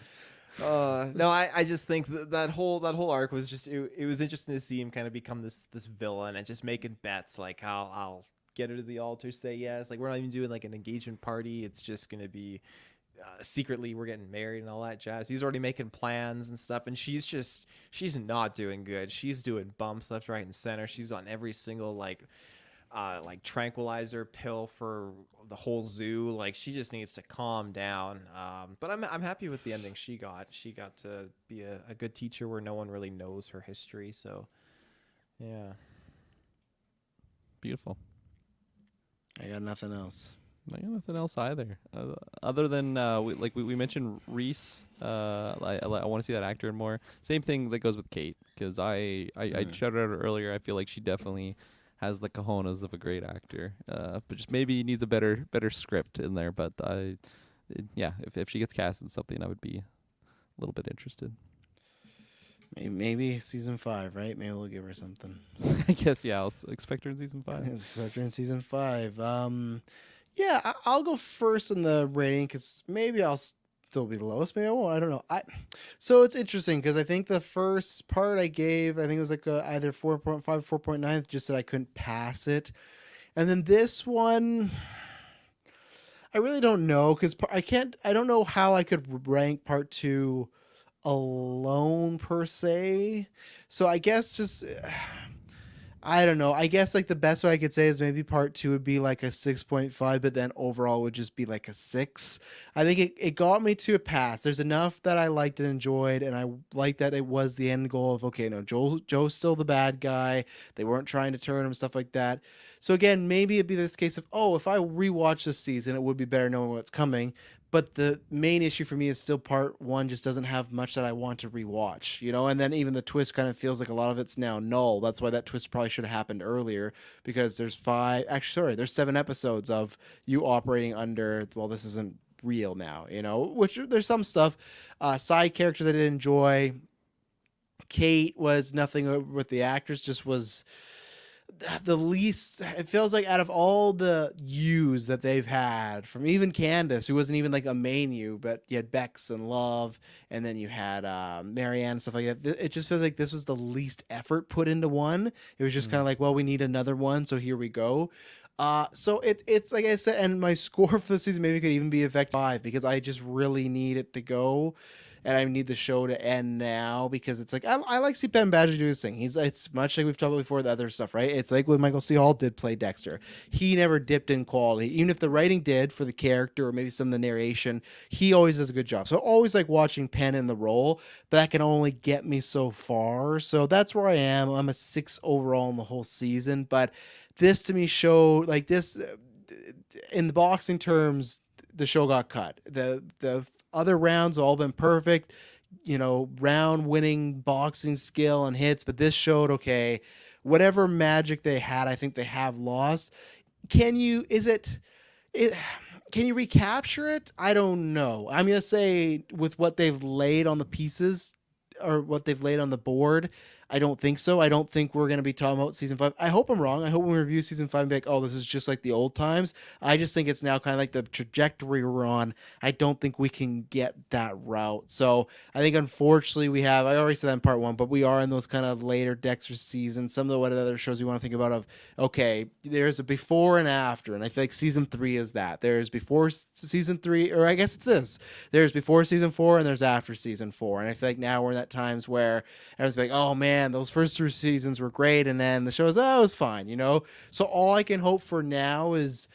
No, I just think that whole arc was just it was interesting to see him kind of become this villain and just making bets like I'll get her to the altar, say yes. Like we're not even doing like an engagement party. It's just gonna be secretly we're getting married and all that jazz. He's already making plans and stuff, and she's not doing good. She's doing bumps left, right, and center. She's on every single like tranquilizer pill for the whole zoo. Like she just needs to calm down. But I'm happy with the ending she got. She got to be a good teacher where no one really knows her history. So yeah. Beautiful. I got nothing else. I got nothing else either, other than we mentioned Reese. I want to see that actor more. Same thing that goes with Kate, because I shouted out her earlier. I feel like she definitely has the cojones of a great actor, but just maybe needs a better script in there. But if she gets cast in something, I would be a little bit interested. Maybe season 5, right? Maybe we'll give her something. I guess I'll expect her in season 5. Expect her in season 5. Yeah, I'll go first in the rating because maybe I'll still be the lowest. Maybe I won't. I don't know. So it's interesting because I think the first part I gave, I think it was like either 4.5, 4.9, just that I couldn't pass it. And then this one, I really don't know because I don't know how I could rank part 2 alone per se. So I guess just I don't know. I guess like the best way I could say is maybe part 2 would be like a 6.5, but then overall would just be like a 6. I think it got me to a pass. There's enough that I liked and enjoyed, and I liked that it was the end goal of okay, no, Joe's still the bad guy. They weren't trying to turn him, stuff like that. So again, maybe it'd be this case of if I rewatch this season, it would be better knowing what's coming. But the main issue for me is still part 1 just doesn't have much that I want to rewatch, and then even the twist kind of feels like a lot of it's now null. That's why that twist probably should have happened earlier, because there's 7 episodes of you operating under, well, this isn't real now, which there's some stuff, side characters I did enjoy. Kate was nothing with the actress, just was the least. It feels like out of all the U's that they've had, from even Candace, who wasn't even like a main U, but you had Bex and Love, and then you had Marianne and stuff like that. It just feels like this was the least effort put into one. It was just kind of like, well, we need another one, so here we go. So it's like I said, and my score for the season maybe could even be effect 5, because I just really need it to go. And I need the show to end now, because it's like I like see Ben Badger do his thing. It's much like we've talked about before, the other stuff, right? It's like when Michael C. Hall did play Dexter. He never dipped in quality, even if the writing did for the character or maybe some of the narration. He always does a good job. So I always like watching Penn in the role, but that can only get me so far. So that's where I am. I'm a 6 overall in the whole season, but this to me showed like this in the boxing terms. The show got cut. The other rounds have all been perfect, round winning boxing skill and hits, but this showed, okay, whatever magic they had, I think they have lost. Can you recapture it? I don't know. I'm going to say with what they've laid on the pieces or what they've laid on the board, I don't think so. I don't think we're going to be talking about season 5. I hope I'm wrong. I hope when we review season 5 and be like, oh, this is just like the old times. I just think it's now kind of like the trajectory we're on. I don't think we can get that route. So I think unfortunately I already said that in part 1, but we are in those kind of later Dexter seasons. Some of what other shows you want to think about of, okay, there's a before and after. And I feel like season 3 is that. There's before season 3, or I guess it's this. There's before season 4 and there's after season 4. And I feel like now we're in that times where everyone's like, oh man, those first 2 seasons were great, and then the show's it was fine, So all I can hope for now is,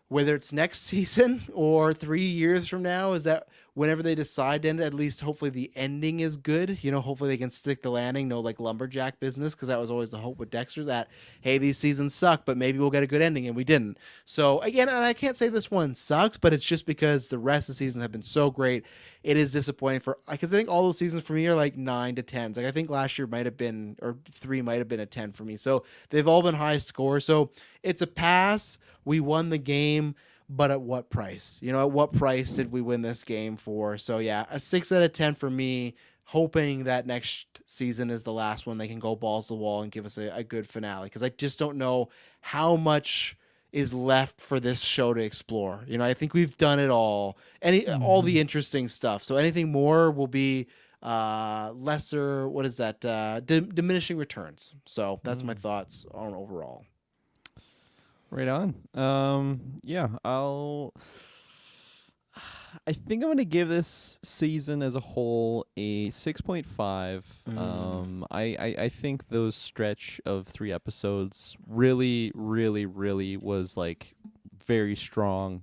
whether it's next season or 3 years from now, is that whenever they decide to end, at least hopefully the ending is good. You know, hopefully they can stick the landing, no like lumberjack business, because that was always the hope with Dexter, that hey, these seasons suck, but maybe we'll get a good ending, and we didn't. So again, and I can't say this one sucks, but it's just because the rest of the season have been so great. It is disappointing for, because I think all those seasons for me are like 9 to 10s. Like I think last year might have been, or 3 might have been a 10 for me. So they've all been high score. So it's a pass. We won the game, but at what price? You know, at what price did we win this game for? So yeah, a 6 out of 10 for me, hoping that next season is the last one they can go balls to the wall and give us a good finale, because I just don't know how much is left for this show to explore. You know, I think we've done it all, all the interesting stuff. So anything more will be lesser, what is that, diminishing returns. So that's my thoughts on overall. Right on. Yeah, I think I'm gonna give this season as a whole a 6.5. I think those stretch of 3 episodes really was like very strong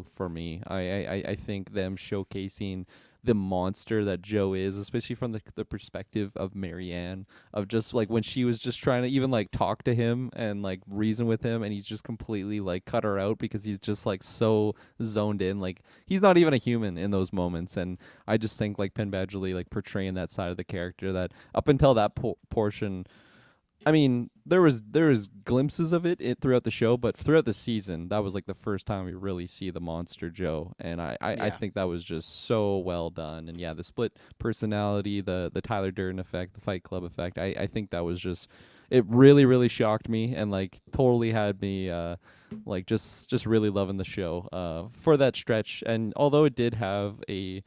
for me. I think them showcasing the monster that Joe is, especially from the perspective of Marianne, of just like when she was just trying to even like talk to him and like reason with him, and he's just completely like cut her out because he's just like so zoned in, like he's not even a human in those moments. And I just think like Penn Badgley like portraying that side of the character that up until that portion, I mean, there was glimpses of it throughout the show, but throughout the season, that was like the first time we really see the monster Joe, and I think that was just so well done. And yeah, the split personality, the Tyler Durden effect, the Fight Club effect, I think that was just, it really shocked me and like totally had me like just really loving the show for that stretch. And although it did have a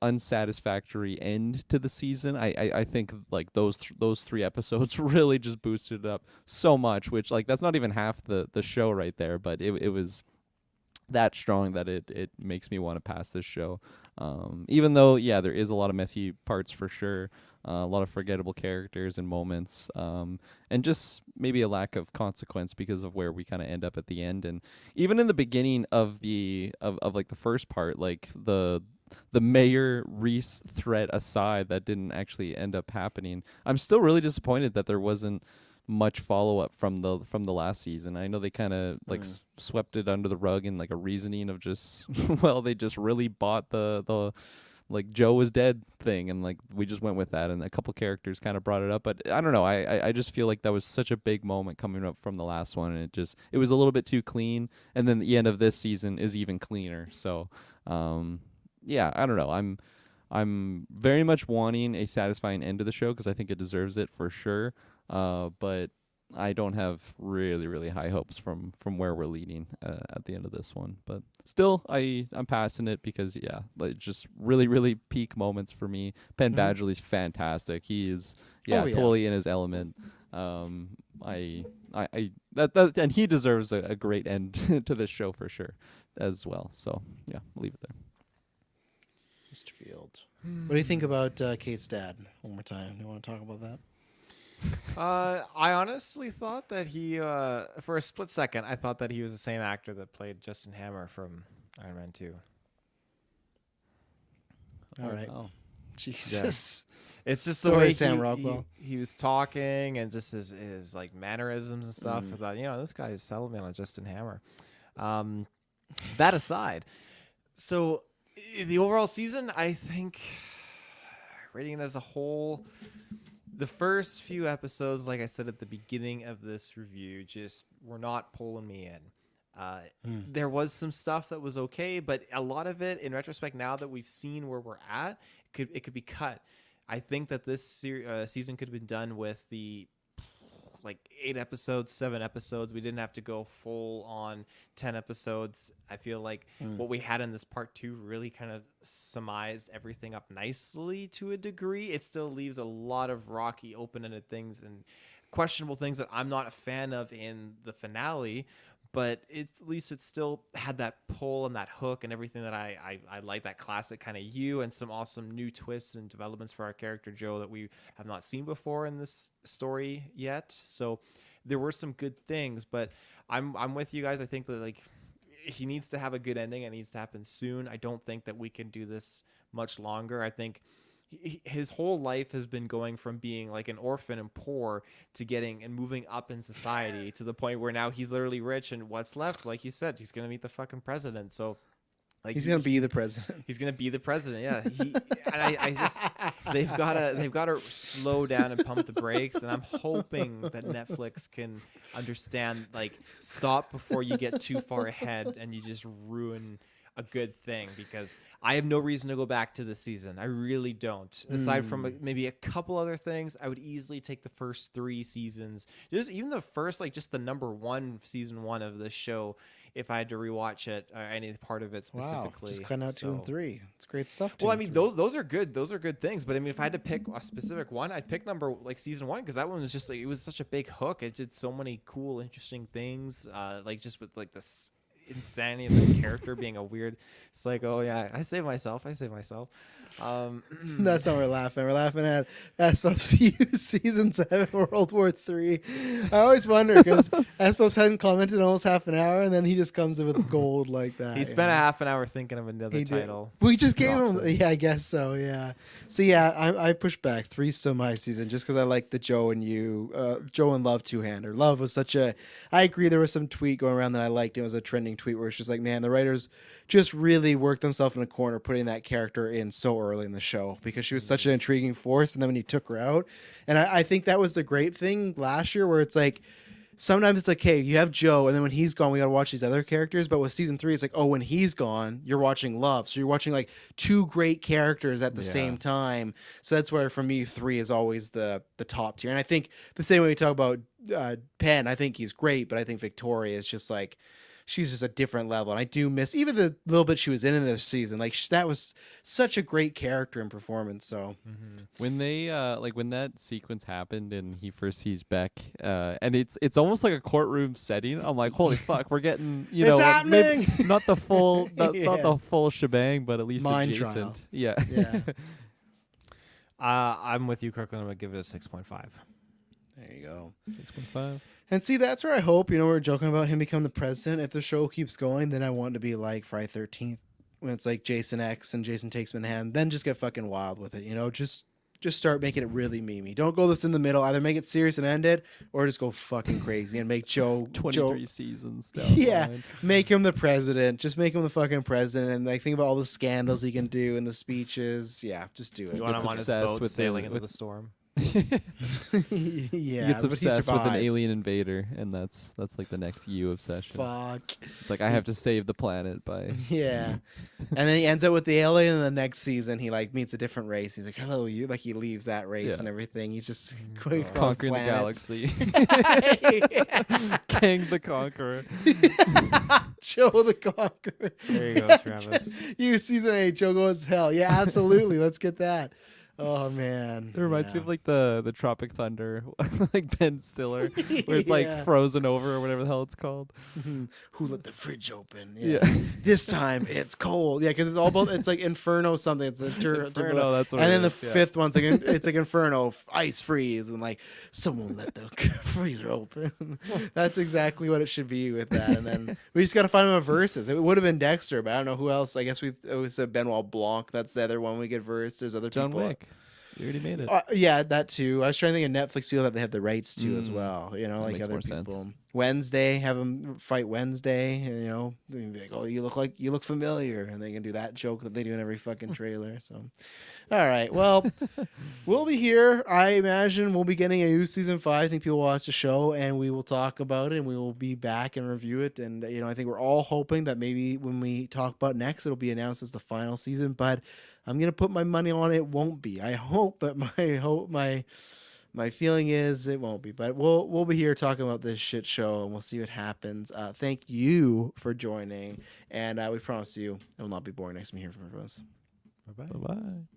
unsatisfactory end to the season, I think like those 3 episodes really just boosted it up so much, which like that's not even half the show right there, but it was that strong that it makes me want to pass this show, even though yeah, there is a lot of messy parts for sure, a lot of forgettable characters and moments, and just maybe a lack of consequence because of where we kind of end up at the end. And even in the beginning of of like the first part, like the Mayor Reese threat aside, that didn't actually end up happening, I'm still really disappointed that there wasn't much follow up from the last season. I know they kind of like swept it under the rug in like a reasoning of just well, they just really bought the like Joe was dead thing, and like we just went with that, and a couple characters kind of brought it up. But I don't know, I just feel like that was such a big moment coming up from the last one, and it was a little bit too clean. And then the end of this season is even cleaner. So yeah, I don't know. I'm very much wanting a satisfying end to the show because I think it deserves it for sure. But I don't have really high hopes from where we're leading at the end of this one. But still, I'm passing it because yeah, like just really peak moments for me. Penn Badgley's fantastic. He is totally in his element. I that and he deserves a great end to this show for sure as well. So yeah, I'll leave it there. Mr. Field, what do you think about Kate's dad? One more time. Do you want to talk about that? I honestly thought that he, for a split second, I thought that he was the same actor that played Justin Hammer from Iron Man 2. All right. Oh. Jesus. Yeah. It's just Sorry, the way Sam Rockwell. he was talking and just his like mannerisms and stuff. I thought, this guy is selling me on Justin Hammer. That aside, so the overall season, I think, rating it as a whole, the first few episodes, like I said at the beginning of this review, just were not pulling me in. There was some stuff that was okay, but a lot of it, in retrospect, now that we've seen where we're at, it could be cut. I think that this season could have been done with the 8 episodes, 7 episodes. We didn't have to go full on 10 episodes. I feel like what we had in this part 2 really kind of summarized everything up nicely to a degree. It still leaves a lot of rocky, open-ended things and questionable things that I'm not a fan of in the finale, but at least it still had that pull and that hook and everything that I like, that classic kind of and some awesome new twists and developments for our character Joe that we have not seen before in this story yet. So there were some good things, but I'm with you guys. I think that he needs to have a good ending. It needs to happen soon. I don't think that we can do this much longer. I think his whole life has been going from being like an orphan and poor to getting and moving up in society to the point where now he's literally rich, and what's left, like you said, he's gonna meet the fucking president. So like He's gonna be the president. he's gonna be the president. Yeah, and I just they've gotta slow down and pump the brakes. And I'm hoping that Netflix can understand, like, stop before you get too far ahead and you just ruin a good thing, because I have no reason to go back to this season. I really don't. Aside from maybe a couple other things, I would easily take the first 3 seasons, just even the first, like just the number 1 season 1 of this show, if I had to rewatch it or any part of it specifically. Wow, just cutting out 2 and 3. It's great stuff. Well, I mean, those are good. Those are good things. But I mean, if I had to pick a specific one, I'd pick season 1, because that one was just like, it was such a big hook. It did so many cool, interesting things. Like just with like this insanity of this character being a weird psycho. Yeah, I save myself. That's not we're laughing. We're laughing at SPUB's season 7 World War 3. I always wonder, because SPUB's hadn't commented in almost half an hour, and then he just comes in with gold like that. He spent a half an hour thinking of another title. We just gave him. Yeah, I guess so. Yeah. So yeah, I pushed back. 3's still my season, just because I like the Joe and Love two-hander. Love was such a. I agree. There was some tweet going around that I liked. It was a trending tweet where it's just like, man, the writers just really worked themselves in a corner, putting that character in so early in the show, because she was such an intriguing force. And then when he took her out, and I think that was the great thing last year, where it's like, sometimes it's like, hey, you have Joe, and then when he's gone, we got to watch these other characters. But with season 3, it's like, oh, when he's gone, you're watching Love. So you're watching like 2 great characters at the same time. So that's where, for me, 3 is always the top tier. And I think the same way we talk about Penn, I think he's great, but I think Victoria is just like, she's just a different level. And I do miss even the little bit she was in this season. Like, that was such a great character and performance. So when they when that sequence happened and he first sees Beck, and it's almost like a courtroom setting, I'm like, holy fuck, we're getting, you It's know, happening! maybe not the full not the full shebang, but at least Mind adjacent. trial. Yeah. yeah, I'm with you, Kirklin. I'm gonna give it a 6.5. there you go. 6.5. And see, that's where I hope, we're joking about him becoming the president. If the show keeps going, then I want it to be like Friday 13th, when it's like Jason X and Jason Takes Manhattan. Then just get fucking wild with it, just start making it really memey. Don't go this in the middle. Either make it serious and end it, or just go fucking crazy and make Joe 23 seasons down yeah, the line. make him the president. Just make him the fucking president, and like think about all the scandals he can do and the speeches. Yeah, just do it. You want him on his obsessed boat with sailing into the storm? yeah, He gets but obsessed with an survives. alien invader, and that's like the next you obsession. Fuck. It's like, I have to save the planet by Yeah. And then he ends up with the alien, and the next season he like meets a different race. He's like, hello, you. Like, he leaves that race Yeah. and everything. He's just going across conquering the planets. galaxy. Kang the Conqueror. Joe the Conqueror. There you go, Travis. You season 8, Joe goes to hell. Yeah, absolutely. Let's get that. Oh man. It reminds me of like the Tropic Thunder, like Ben Stiller, where it's like Yeah. frozen over or whatever the hell it's called. Who let the fridge open? Yeah. This time it's cold. Yeah, because it's all about, it's like Inferno something. It's a Inferno, that's what and it then the is, yeah. fifth one's like it's like Inferno, ice freeze, and like someone let the freezer open. That's exactly what it should be with that. And then we just got to find them a verses. It would have been Dexter, but I don't know who else. I guess it was Benoit Blanc. That's the other one we get verse. There's other John people. Wick. You already made it. Yeah, that too. I was trying to think of Netflix people that they had the rights to as well. That Like makes other more people. sense. Wednesday, have them fight Wednesday, and they can be like, "Oh, you look familiar," and they can do that joke that they do in every fucking trailer. So, all right, well, we'll be here. I imagine we'll be getting a new season 5. I think people will watch the show, and we will talk about it, and we will be back and review it. And I think we're all hoping that maybe when we talk about next, it'll be announced as the final season. But I'm gonna put my money on it won't be. I hope, but my feeling is it won't be. But we'll be here talking about this shit show, and we'll see what happens. Thank you for joining, and we promise you it will not be boring. Nice to be here for us. Bye-bye. Bye-bye.